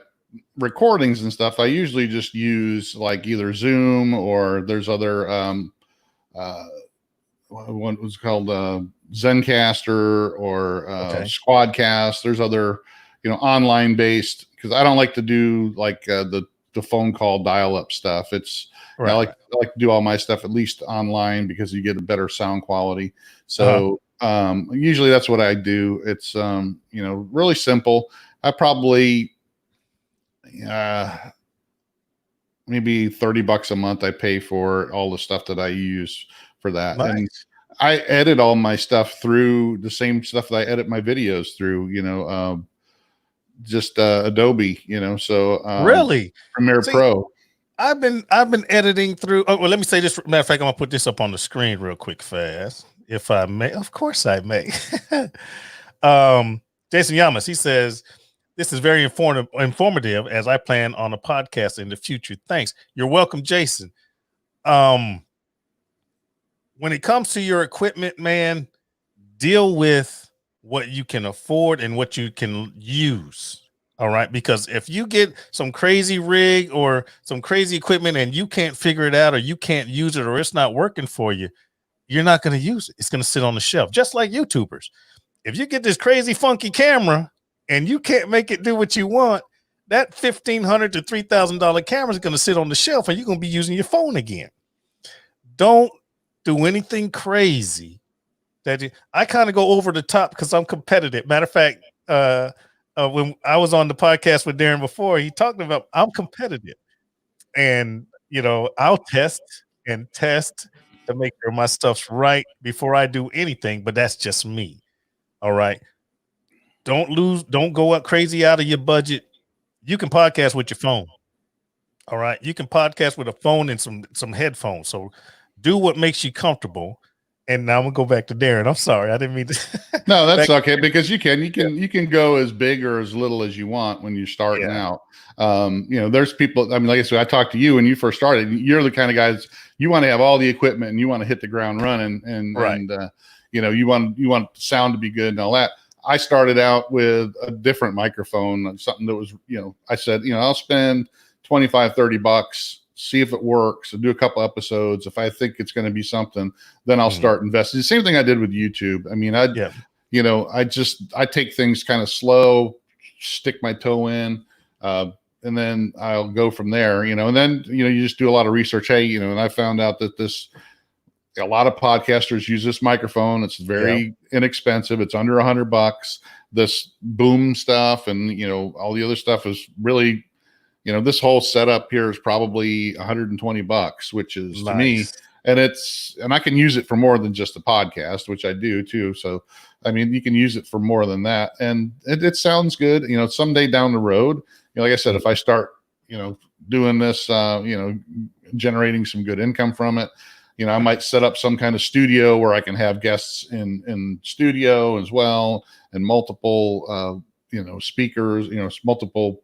recordings and stuff, I usually just use like either Zoom or there's other, what was called Zencaster or Squadcast. There's other, online based, because I don't like to do like the phone call dial up stuff. It's I like to do all my stuff at least online because you get a better sound quality. So usually that's what I do. It's really simple. I probably maybe $30 a month I pay for all the stuff that I use for that. Nice. And I edit all my stuff through the same stuff that I edit my videos through, just Adobe, so really Premiere Pro. I've been editing through. Oh, well, let me say this. Matter of fact, I'm gonna put this up on the screen real quick, fast, if I may. Of course, I may. Jason Yamas, he says this is very informative as I plan on a podcast in the future. Thanks. You're welcome, Jason. when it comes to your equipment, man, deal with what you can afford and what you can use. All right. Because if you get some crazy rig or some crazy equipment and you can't figure it out or you can't use it or it's not working for you, you're not going to use it. It's going to sit on the shelf, just like YouTubers. If you get this crazy funky camera and you can't make it do what you want, that $1,500 to $3,000 camera is going to sit on the shelf and you're going to be using your phone again. Don't do anything crazy. I kind of go over the top because I'm competitive. Matter of fact, when I was on the podcast with Darrin before, he talked about I'm competitive, and I'll test to make sure my stuff's right before I do anything. But that's just me. All right, don't go up crazy out of your budget. You can podcast with your phone. All right, you can podcast with a phone and some headphones. So do what makes you comfortable. And now I'm gonna go back to Darrin. I'm sorry, I didn't mean to. No, that's okay, because you can go as big or as little as you want when you're starting out. There's people. I mean, like I said, I talked to you when you first started. You're the kind of guys, you want to have all the equipment and you want to hit the ground running, and you want sound to be good and all that. I started out with a different microphone, something that was, I said, I'll spend $25-$30. See if it works. I'll do a couple episodes. If I think it's going to be something, then I'll start investing. The same thing I did with YouTube. I mean, I take things kind of slow, stick my toe in, and then I'll go from there, and then, you just do a lot of research. Hey, and I found out that a lot of podcasters use this microphone. It's very inexpensive. It's under $100. This boom stuff and, all the other stuff is really, this whole setup here is probably $120, which is nice to me. And I can use it for more than just a podcast, which I do too. So, I mean, you can use it for more than that. And it sounds good. Someday down the road, like I said, if I start, doing this, generating some good income from it, I might set up some kind of studio where I can have guests in studio as well, and multiple, speakers, multiple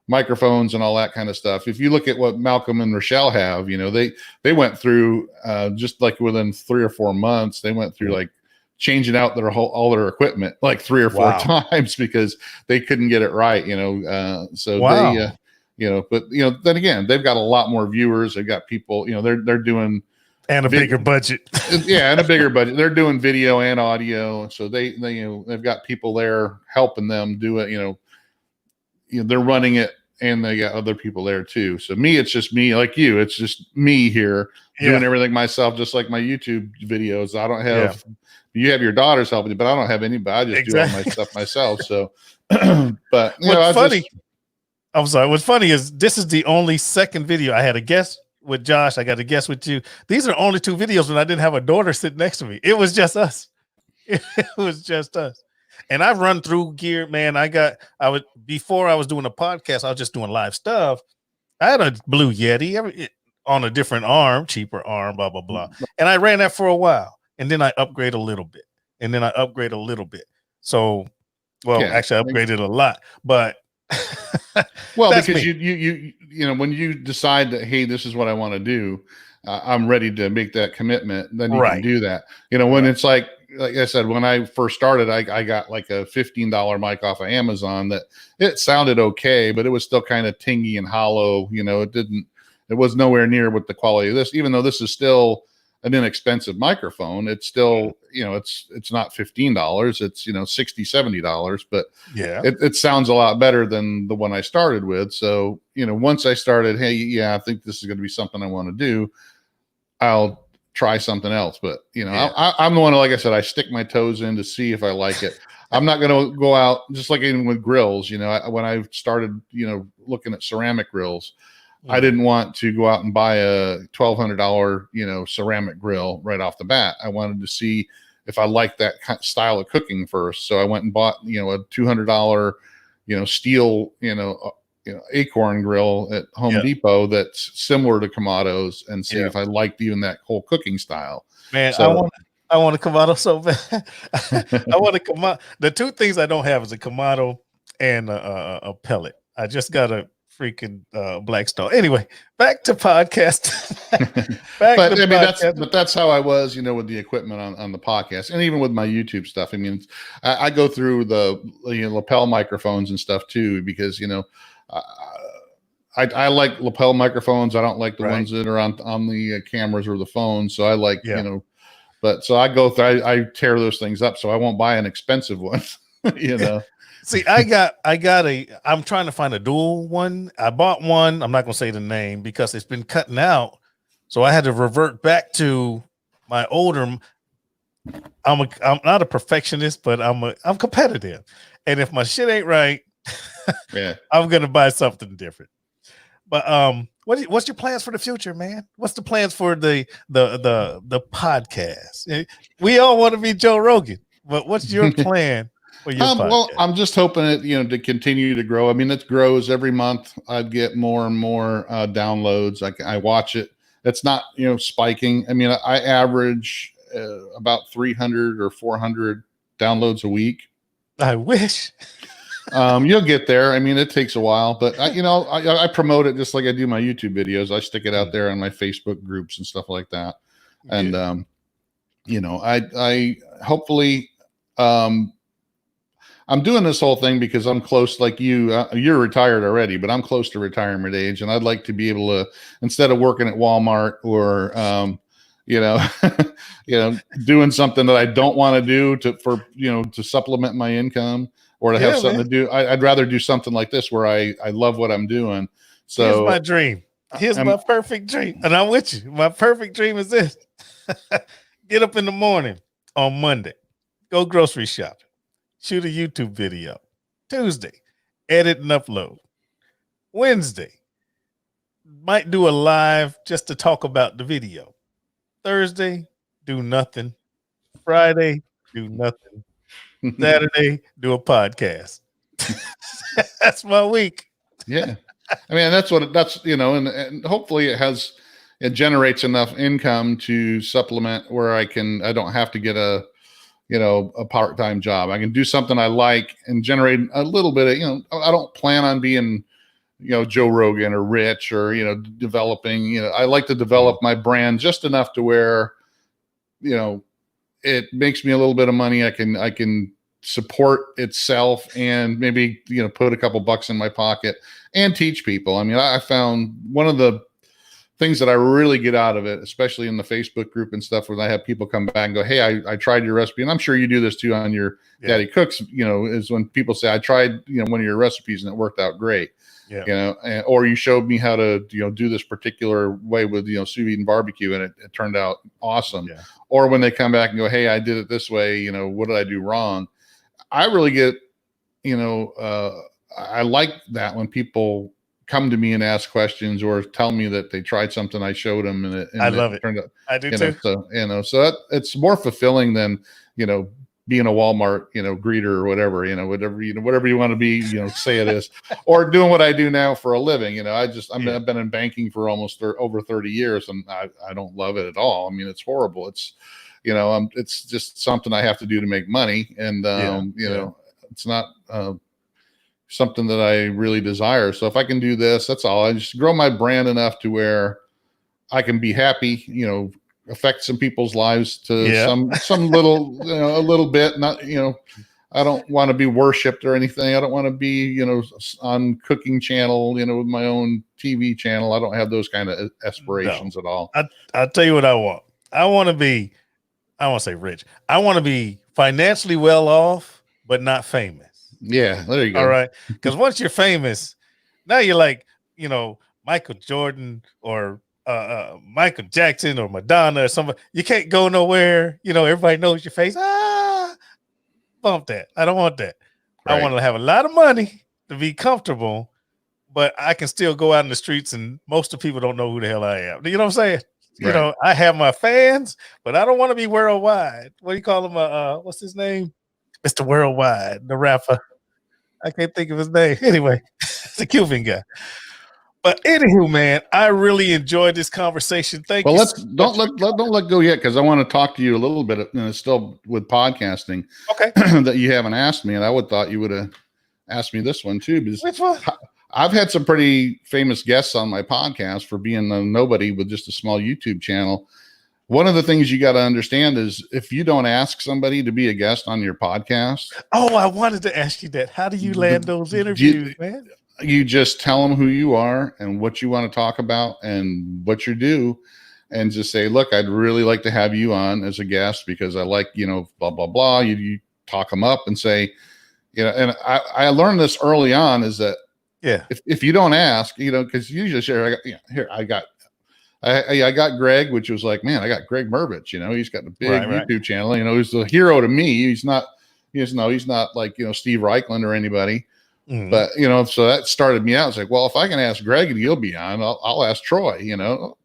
microphones and all that kind of stuff. If you look at what Malcolm and Rochelle have, they went through just like within 3 or 4 months, they went through like changing out all their equipment like 3 or 4 times because they couldn't get it right. But then again, they've got a lot more viewers. They've got people, they're doing and a bigger budget. And a bigger budget. They're doing video and audio, so they've got people there helping them do it. They're running it. And they got other people there too. So me, it's just me, like you. It's just me here doing everything myself, just like my YouTube videos. I don't have you have your daughters helping you, but I don't have anybody. I just do all my stuff myself. So, but what's funny? I'm sorry. What's funny is this is the only second video I had a guest with Josh. I got a guest with you. These are only 2 videos when I didn't have a daughter sitting next to me. It was just us. It was just us. And I've run through gear, man. Before I was doing a podcast, I was just doing live stuff. I had a Blue Yeti on a different arm, cheaper arm, blah, blah, blah. And I ran that for a while. And then I upgrade a little bit. And then I upgrade a little bit. So, actually I upgraded a lot, but because you when you decide that, hey, this is what I want to do, I'm ready to make that commitment, then you can do that. When it's like I said, when I first started, I got like a $15 mic off of Amazon that it sounded okay, but it was still kind of tingy and hollow. It was nowhere near with the quality of this, even though this is still an inexpensive microphone. It's still, it's not $15. It's, $60, $70, but it sounds a lot better than the one I started with. So, once I started, hey, I think this is going to be something I want to do, I'll try something else. But I'm the one, like I said, I stick my toes in to see if I like it. I'm not going to go out, just like even with grills. When I started looking at ceramic grills, I didn't want to go out and buy a $1,200 ceramic grill right off the bat. I wanted to see if I liked that style of cooking first. So I went and bought a $200 steel Acorn grill at Home Depot that's similar to Kamado's, and see if I liked even that whole cooking style. Man, so, I want a Kamado so bad. I want a Kamado. The 2 things I don't have is a Kamado and a pellet. I just got a freaking Blackstone. Anyway, back to podcast. But I mean, that's how I was, with the equipment on the podcast, and even with my YouTube stuff. I mean, I go through the lapel microphones and stuff too, because I like lapel microphones. I don't like the ones that are on the cameras or the phones. So I like but so I go through. I tear those things up, so I won't buy an expensive one. See, I'm trying to find a dual one. I bought one. I'm not going to say the name because it's been cutting out. So I had to revert back to my older. I'm not a perfectionist, but I'm competitive. And if my shit ain't right, I'm going to buy something different. But what's your plans for the future, man? What's the plans for the podcast? We all want to be Joe Rogan, but what's your plan? Well, I'm just hoping it, to continue to grow. I mean, it grows every month. I'd get more and more downloads. I watch it. It's not, spiking. I mean, I average about 300 or 400 downloads a week. I wish. You'll get there. I mean, it takes a while, but I promote it just like I do my YouTube videos. I stick it out there on my Facebook groups and stuff like that. And, I hopefully, I'm doing this whole thing because I'm close, like you're retired already, but I'm close to retirement age, and I'd like to be able to, instead of working at Walmart or, doing something that I don't want to do to supplement my income or to have something to do. I'd rather do something like this where I love what I'm doing. So here's my dream. Here's my perfect dream. And I'm with you. My perfect dream is this. Get up in the morning on Monday, go grocery shopping. Shoot a YouTube video. Tuesday, edit and upload. Wednesday, might do a live just to talk about the video. Thursday, do nothing. Friday, do nothing. Saturday, do a podcast. That's my week. Yeah. I mean, that's and hopefully it generates enough income to supplement where I don't have to get a part-time job. I can do something I like and generate a little bit of, I don't plan on being, Joe Rogan or rich or, developing, I like to develop my brand just enough to where, it makes me a little bit of money. I can support itself and maybe, put a couple bucks in my pocket and teach people. I mean, I found one of the things that I really get out of it, especially in the Facebook group and stuff, where I have people come back and go, "Hey, I tried your recipe," and I'm sure you do this too on your Daddy Cooks. Is when people say, "I tried, one of your recipes and it worked out great." Yeah. Or you showed me how to, do this particular way with, sous vide and barbecue, and it turned out awesome. Yeah. Or when they come back and go, "Hey, I did it this way. What did I do wrong?" I really get, I like that when people come to me and ask questions or tell me that they tried something I showed them and I love it. Turned out, I do too. So it's more fulfilling than, being a Walmart, greeter or whatever, whatever you want to be, say it is, or doing what I do now for a living. I've been in banking for almost over 30 years and I don't love it at all. I mean, it's horrible. It's, it's just something I have to do to make money. And, it's not, something that I really desire. So if I can do this, that's all. I just grow my brand enough to where I can be happy, affect some people's lives to some little, a little bit, not, I don't want to be worshiped or anything. I don't want to be, on cooking channel, with my own TV channel. I don't have those kind of aspirations at all. I'll tell you what I want. I want to say rich. I want to be financially well off, but not famous. Yeah, there you go. All right. Because once you're famous, now you're like, Michael Jordan or Michael Jackson or Madonna or somebody. You can't go nowhere. Everybody knows your face. Bump that. I don't want that. Right. I want to have a lot of money to be comfortable, but I can still go out in the streets and most of the people don't know who the hell I am. You know what I'm saying? Right. I have my fans, but I don't want to be worldwide. What do you call him? What's his name? Mr. Worldwide, the rapper. I can't think of his name. Anyway, the Cuban guy. But anywho, man, I really enjoyed this conversation. Thank you. Well, don't let go yet, because I want to talk to you a little bit. Still with podcasting, okay, that you haven't asked me, and I would thought you would have asked me this one too. Because which one? I've had some pretty famous guests on my podcast for being a nobody with just a small YouTube channel. One of the things you got to understand is if you don't ask somebody to be a guest on your podcast. Oh, I wanted to ask you that. How do you land those interviews, man? You just tell them who you are and what you want to talk about and what you do, and just say, look, I'd really like to have you on as a guest because I like, blah, blah, blah. You talk them up and say, and I learned this early on is that, yeah, if you don't ask, because you just share, I got Greg, which was like, man, I got Greg Mervich, he's got a big YouTube channel, he's the hero to me. He's not like, Steve Reichland or anybody, but, so that started me out. It's like, well, if I can ask Greg and he'll be on, I'll ask Troy,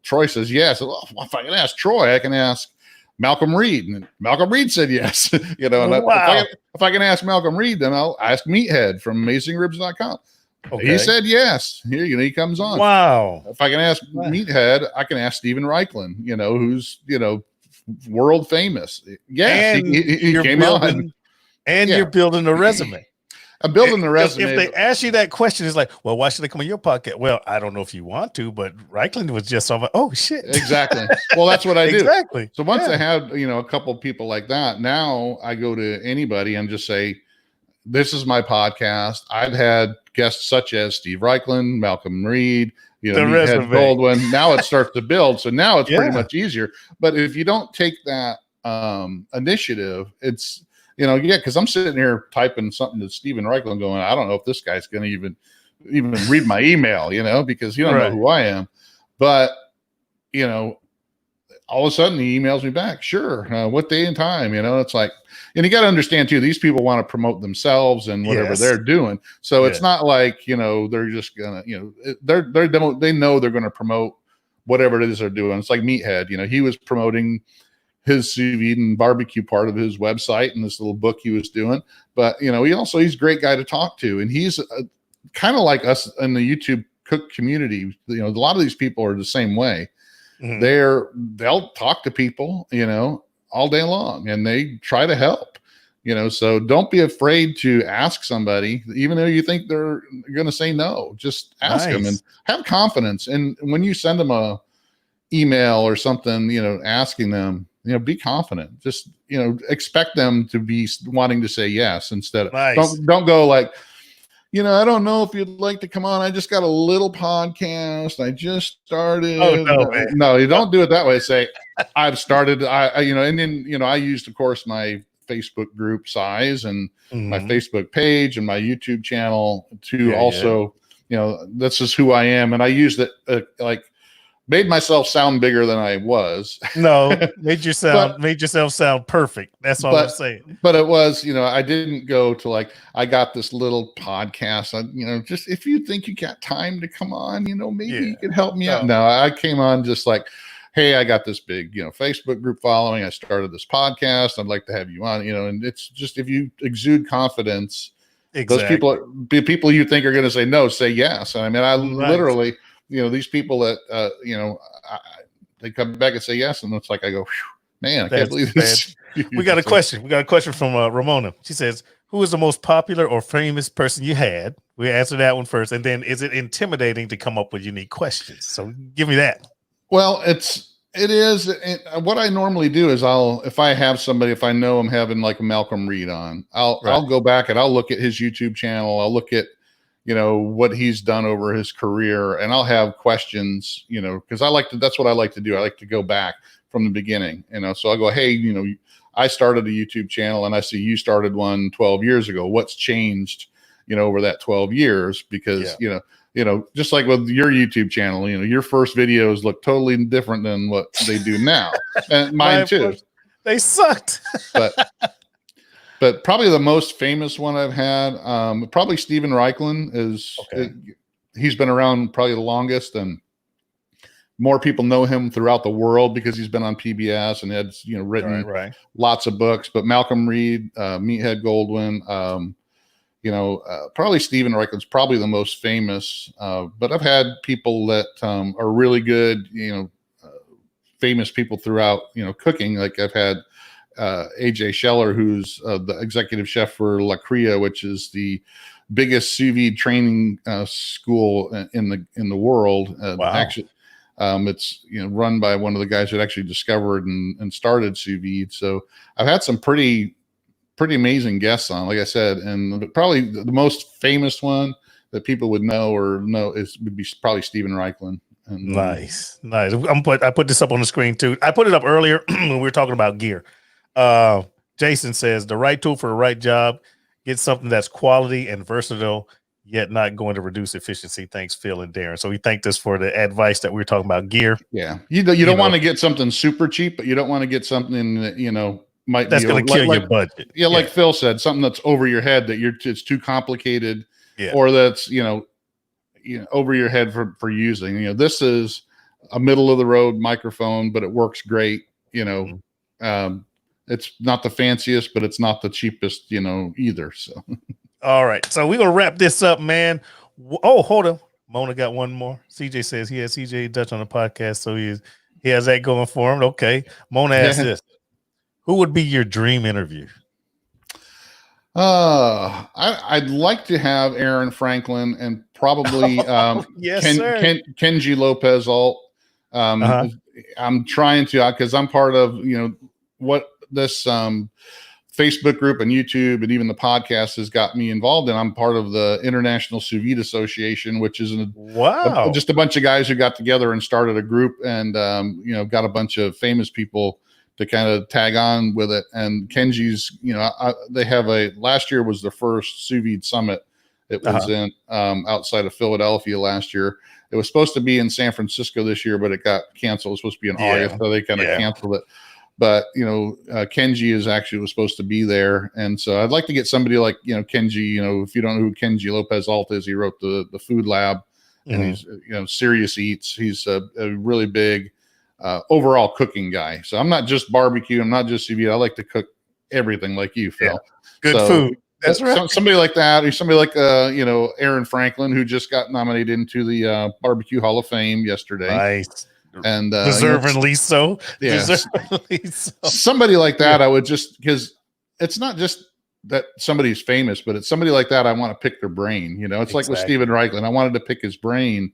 Troy says yes. Well, if I can ask Troy, I can ask Malcolm Reed, and Malcolm Reed said yes, and if I can ask Malcolm Reed, then I'll ask Meathead from AmazingRibs.com. Okay. He said yes. Here, he comes on. Wow. If I can ask Meathead, I can ask Stephen Reichland, who's world famous. Yes, he came on. And you're building a resume. I'm building the resume. If they ask you that question, it's like, well, why should they come on your podcast? Well, I don't know if you want to, but Reichland was just over. Oh shit. Exactly. Well, that's what I do. Exactly. So once I have, a couple of people like that, now I go to anybody and just say, this is my podcast. I've had guests such as Steve Reichland, Malcolm Reed, Meathead Goldwyn. Now it starts to build. So now it's pretty much easier. But if you don't take that initiative, it's, because I'm sitting here typing something to Stephen Reichland going, I don't know if this guy's going to even read my email, because you don't know who I am. But, all of a sudden he emails me back. Sure. What day and time, it's like, and you got to understand too, these people want to promote themselves and whatever they're doing. So it's not like, they're just gonna, they know they're going to promote whatever it is they're doing. It's like Meathead, he was promoting his sous vide and barbecue part of his website and this little book he was doing. But, he's a great guy to talk to. And he's kind of like us in the YouTube cook community. A lot of these people are the same way. Mm-hmm. They'll talk to people, all day long, and they try to help, so don't be afraid to ask somebody, even though you think they're going to say no. Just ask them and have confidence. And when you send them a email or something, asking them, be confident. Just, expect them to be wanting to say yes instead of don't go like, I don't know if you'd like to come on. I just got a little podcast. I just started. Oh, no, you don't do it that way. Say, I've started. And then, I used, of course, my Facebook group size and my Facebook page and my YouTube channel to also, this is who I am. And I used it made myself sound bigger than I was. No, made yourself sound perfect. That's all I'm saying. But it was, I didn't go to like, I got this little podcast. Just if you think you got time to come on, maybe you can help me out. No, I came on just like, hey, I got this big, Facebook group following. I started this podcast. I'd like to have you on, and it's just, if you exude confidence, those people you think are going to say no, say yes. And I mean, I literally, these people that, they come back and say yes. And it's like, I go, man, I can't believe this. We got a question. We got a question from Ramona. She says, who is the most popular or famous person you had? We answer that one first. And then, is it intimidating to come up with unique questions? So give me that. Well, it is. What I normally do is if I have somebody, if I know I'm having like a Malcolm Reed on, I'll go back and I'll look at his YouTube channel. I'll look at, what he's done over his career, and I'll have questions, because that's what I like to do. I like to go back from the beginning, so I'll go, hey, I started a YouTube channel and I see you started one 12 years ago. What's changed, over that 12 years? Because, just like with your YouTube channel, your first videos look totally different than what they do now. And mine too. They sucked. But probably the most famous one I've had, probably Stephen Reichland is, he's been around probably the longest, and more people know him throughout the world because he's been on PBS and had, written lots of books. But Malcolm Reed, Meathead Goldwyn, probably Stephen Reichland's probably the most famous. But I've had people that are really good, famous people throughout, cooking. Like I've had AJ Scheller, who's the executive chef for La Cria, which is the biggest sous vide training school in the world. Wow. Actually, it's run by one of the guys that actually discovered and started sous vide. So I've had some pretty amazing guests on, like I said, and probably the most famous one that people would know would be probably Steven Raichlen. And, nice. I put this up on the screen too. I put it up earlier when we were talking about gear. Jason says the right tool for the right job. Get something that's quality and versatile, yet not going to reduce efficiency. Thanks, Phil and Darrin. So we thanked us for the advice that we were talking about gear. Yeah, you don't want to get something super cheap, but you don't want to get something that might that's going to kill your budget. Yeah, like Phil said, something that's over your head that it's too complicated, or that's over your head for using. This is a middle of the road microphone, but it works great. It's not the fanciest, but it's not the cheapest, either. So, all right. So we're gonna wrap this up, man. Oh, hold on. Mona got one more. CJ says he has CJ Dutch on the podcast, so he has that going for him. Okay. Mona asks this: who would be your dream interview? I'd like to have Aaron Franklin and probably Kenji Lopez Alt. I'm trying to, because I'm part of what this Facebook group and YouTube and even the podcast has got me involved in. I'm part of the International Sous Vide Association, which is just a bunch of guys who got together and started a group and got a bunch of famous people to kind of tag on with it. And Kenji's, they have last year was the first sous vide summit. It was in outside of Philadelphia last year. It was supposed to be in San Francisco this year, but it got canceled. It was supposed to be in August, so they kind of canceled it. But Kenji was supposed to be there, and so I'd like to get somebody like Kenji. If you don't know who Kenji Lopez Alt is, he wrote the Food Lab, and he's Serious Eats. He's a really big overall cooking guy. So I'm not just barbecue. I'm not just sous vide. I like to cook everything, like you, Phil. Good food. That's right. Somebody like that, or somebody like Aaron Franklin, who just got nominated into the Barbecue Hall of Fame yesterday. Nice. And deservingly so. Yeah. Deservingly so. Somebody like that, I would because it's not just that somebody's famous, but it's somebody like that I want to pick their brain. It's like with Steven Raichlen. I wanted to pick his brain.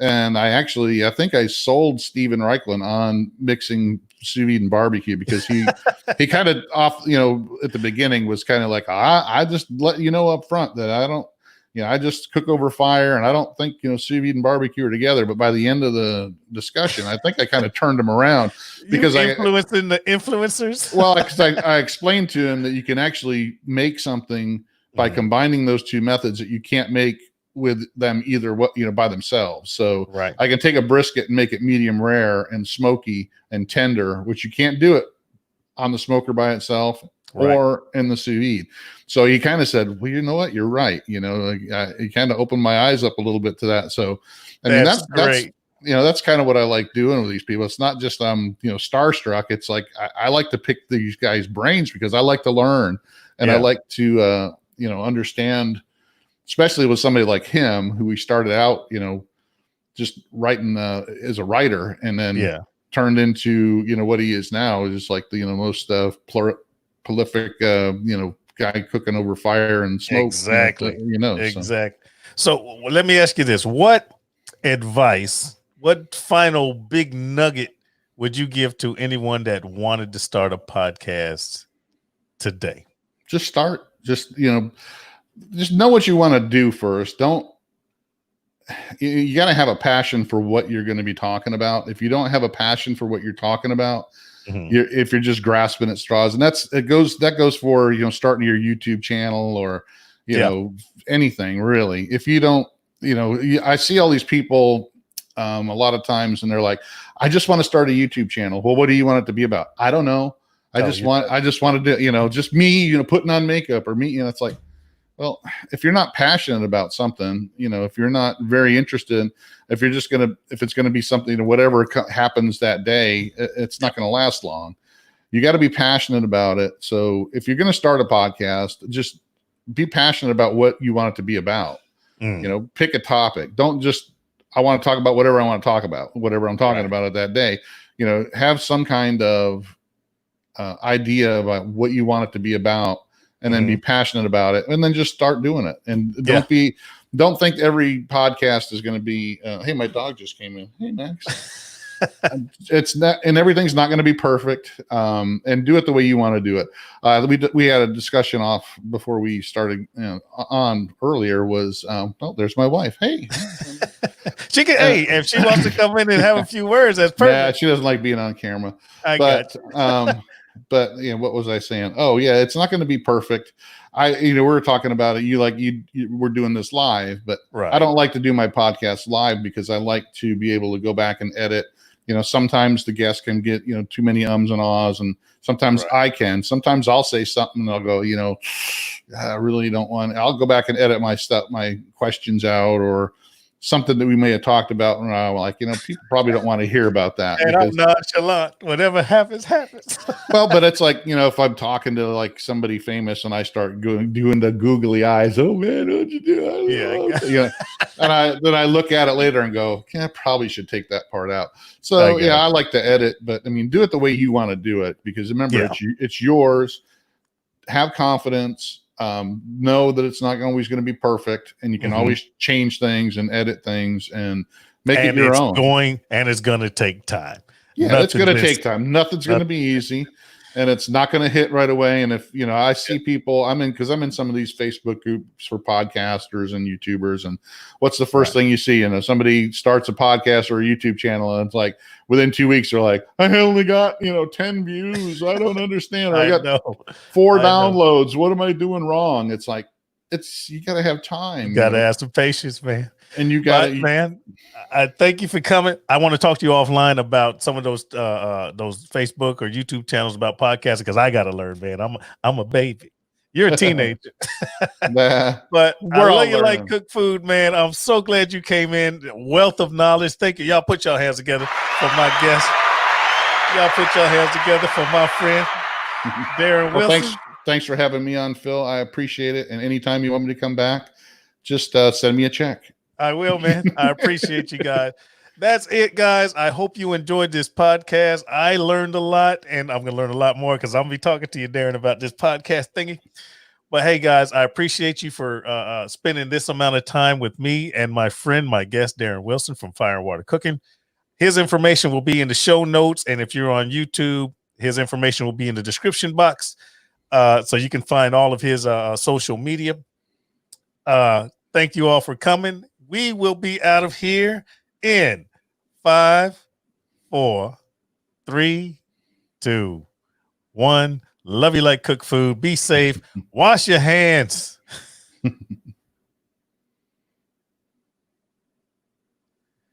And I think I sold Steven Raichlen on mixing sous vide and barbecue, because he kind of at the beginning was kind of like, I just let you know up front that I don't, I just cook over fire, and I don't think sous vide and barbecue are together. But by the end of the discussion, I think I kind of turned him around, because influencing the influencers. Well, because I explained to him that you can actually make something by combining those two methods that you can't make with them either by themselves. So I can take a brisket and make it medium rare and smoky and tender, which you can't do it on the smoker by itself or in the sous vide. So he kind of said, well, you know what, you're right. He kind of opened my eyes up a little bit to that. So I mean, that's great. That's kind of what I like doing with these people. It's not just starstruck. It's like I like to pick these guys' brains, because I like to learn, and I like to understand, especially with somebody like him, who we started out, just writing as a writer, and then turned into, what he is now, is just like the, most prolific, guy cooking over fire and smoke. Exactly. Exactly. So let me ask you this: what advice, what final big nugget would you give to anyone that wanted to start a podcast today? Just start. Just know what you want to do first. You got to have a passion for what you're going to be talking about. If you don't have a passion for what you're talking about, if you're just grasping at straws, and that goes for, starting your YouTube channel, or, anything really. If you don't, I see all these people a lot of times, and they're like, I just want to start a YouTube channel. Well, what do you want it to be about? I don't know. I just want to do, just me, putting on makeup, or me, it's like, well, if you're not passionate about something, if you're not very interested, if it's going to be something, whatever happens that day, it's not going to last long. You got to be passionate about it. So if you're going to start a podcast, just be passionate about what you want it to be about. Pick a topic. Don't just, I want to talk about whatever I want to talk about, whatever I'm talking about at that day. Have some kind of idea about what you want it to be about, and then be passionate about it, and then just start doing it. And don't think every podcast is going to be, hey, my dog just came in. Hey, Max. It's not, and everything's not going to be perfect. And do it the way you want to do it. We had a discussion off before we started on earlier was, oh, there's my wife. Hey, she can, hey, if she wants to come in and have a few words, that's perfect. Yeah, she doesn't like being on camera. But what was I saying? Oh yeah, it's not going to be perfect. We were talking about it. We're doing this live, but I don't like to do my podcast live because I like to be able to go back and edit. Sometimes the guest can get, too many ums and ahs, and sometimes I can. Sometimes I'll say something and I'll go, I really don't want. I'll go back and edit my questions out, or something that we may have talked about. And people probably don't want to hear about that. And I'm nonchalant. Whatever happens, happens. Well, but it's like, if I'm talking to like somebody famous and I start doing the googly eyes, oh man, what'd you do? And then I look at it later and go, I probably should take that part out. So I like to edit, but do it the way you want to do it, because remember, it's yours. Have confidence. Know that it's not always going to be perfect, and you can always change things and edit things and make it your own. It's going to take time. Yeah, it's going to take time. Nothing's going to be easy, and it's not going to hit right away. And if I see people, because I'm in some of these Facebook groups for podcasters and YouTubers, and what's the first thing you see? Somebody starts a podcast or a YouTube channel, and it's like within 2 weeks they're like, I only got 10 views. I don't understand. Or I got 4 downloads. What am I doing wrong? It's like you got to have time. You got to have some patience, man. And you got it, man. I thank you for coming. I want to talk to you offline about some of those Facebook or YouTube channels about podcasting, because I got to learn, man. I'm a baby. You're a teenager. But I love you like cook food, man. I'm so glad you came in. Wealth of knowledge. Thank you. Y'all put your hands together for my guest. Y'all put your hands together for my friend, Darrin Wilson. Thanks for having me on, Phil. I appreciate it. And anytime you want me to come back, just send me a check. I will, man. I appreciate you guys. That's it, guys. I hope you enjoyed this podcast. I learned a lot, and I'm going to learn a lot more because I'm going to be talking to you, Darrin, about this podcast thingy. But hey, guys, I appreciate you for spending this amount of time with me and my friend, my guest, Darrin Wilson from Fire and Water Cooking. His information will be in the show notes, and if you're on YouTube, his information will be in the description box, so you can find all of his social media. Thank you all for coming. We will be out of here in 5, 4, 3, 2, 1. Love you like cook food. Be safe. Wash your hands.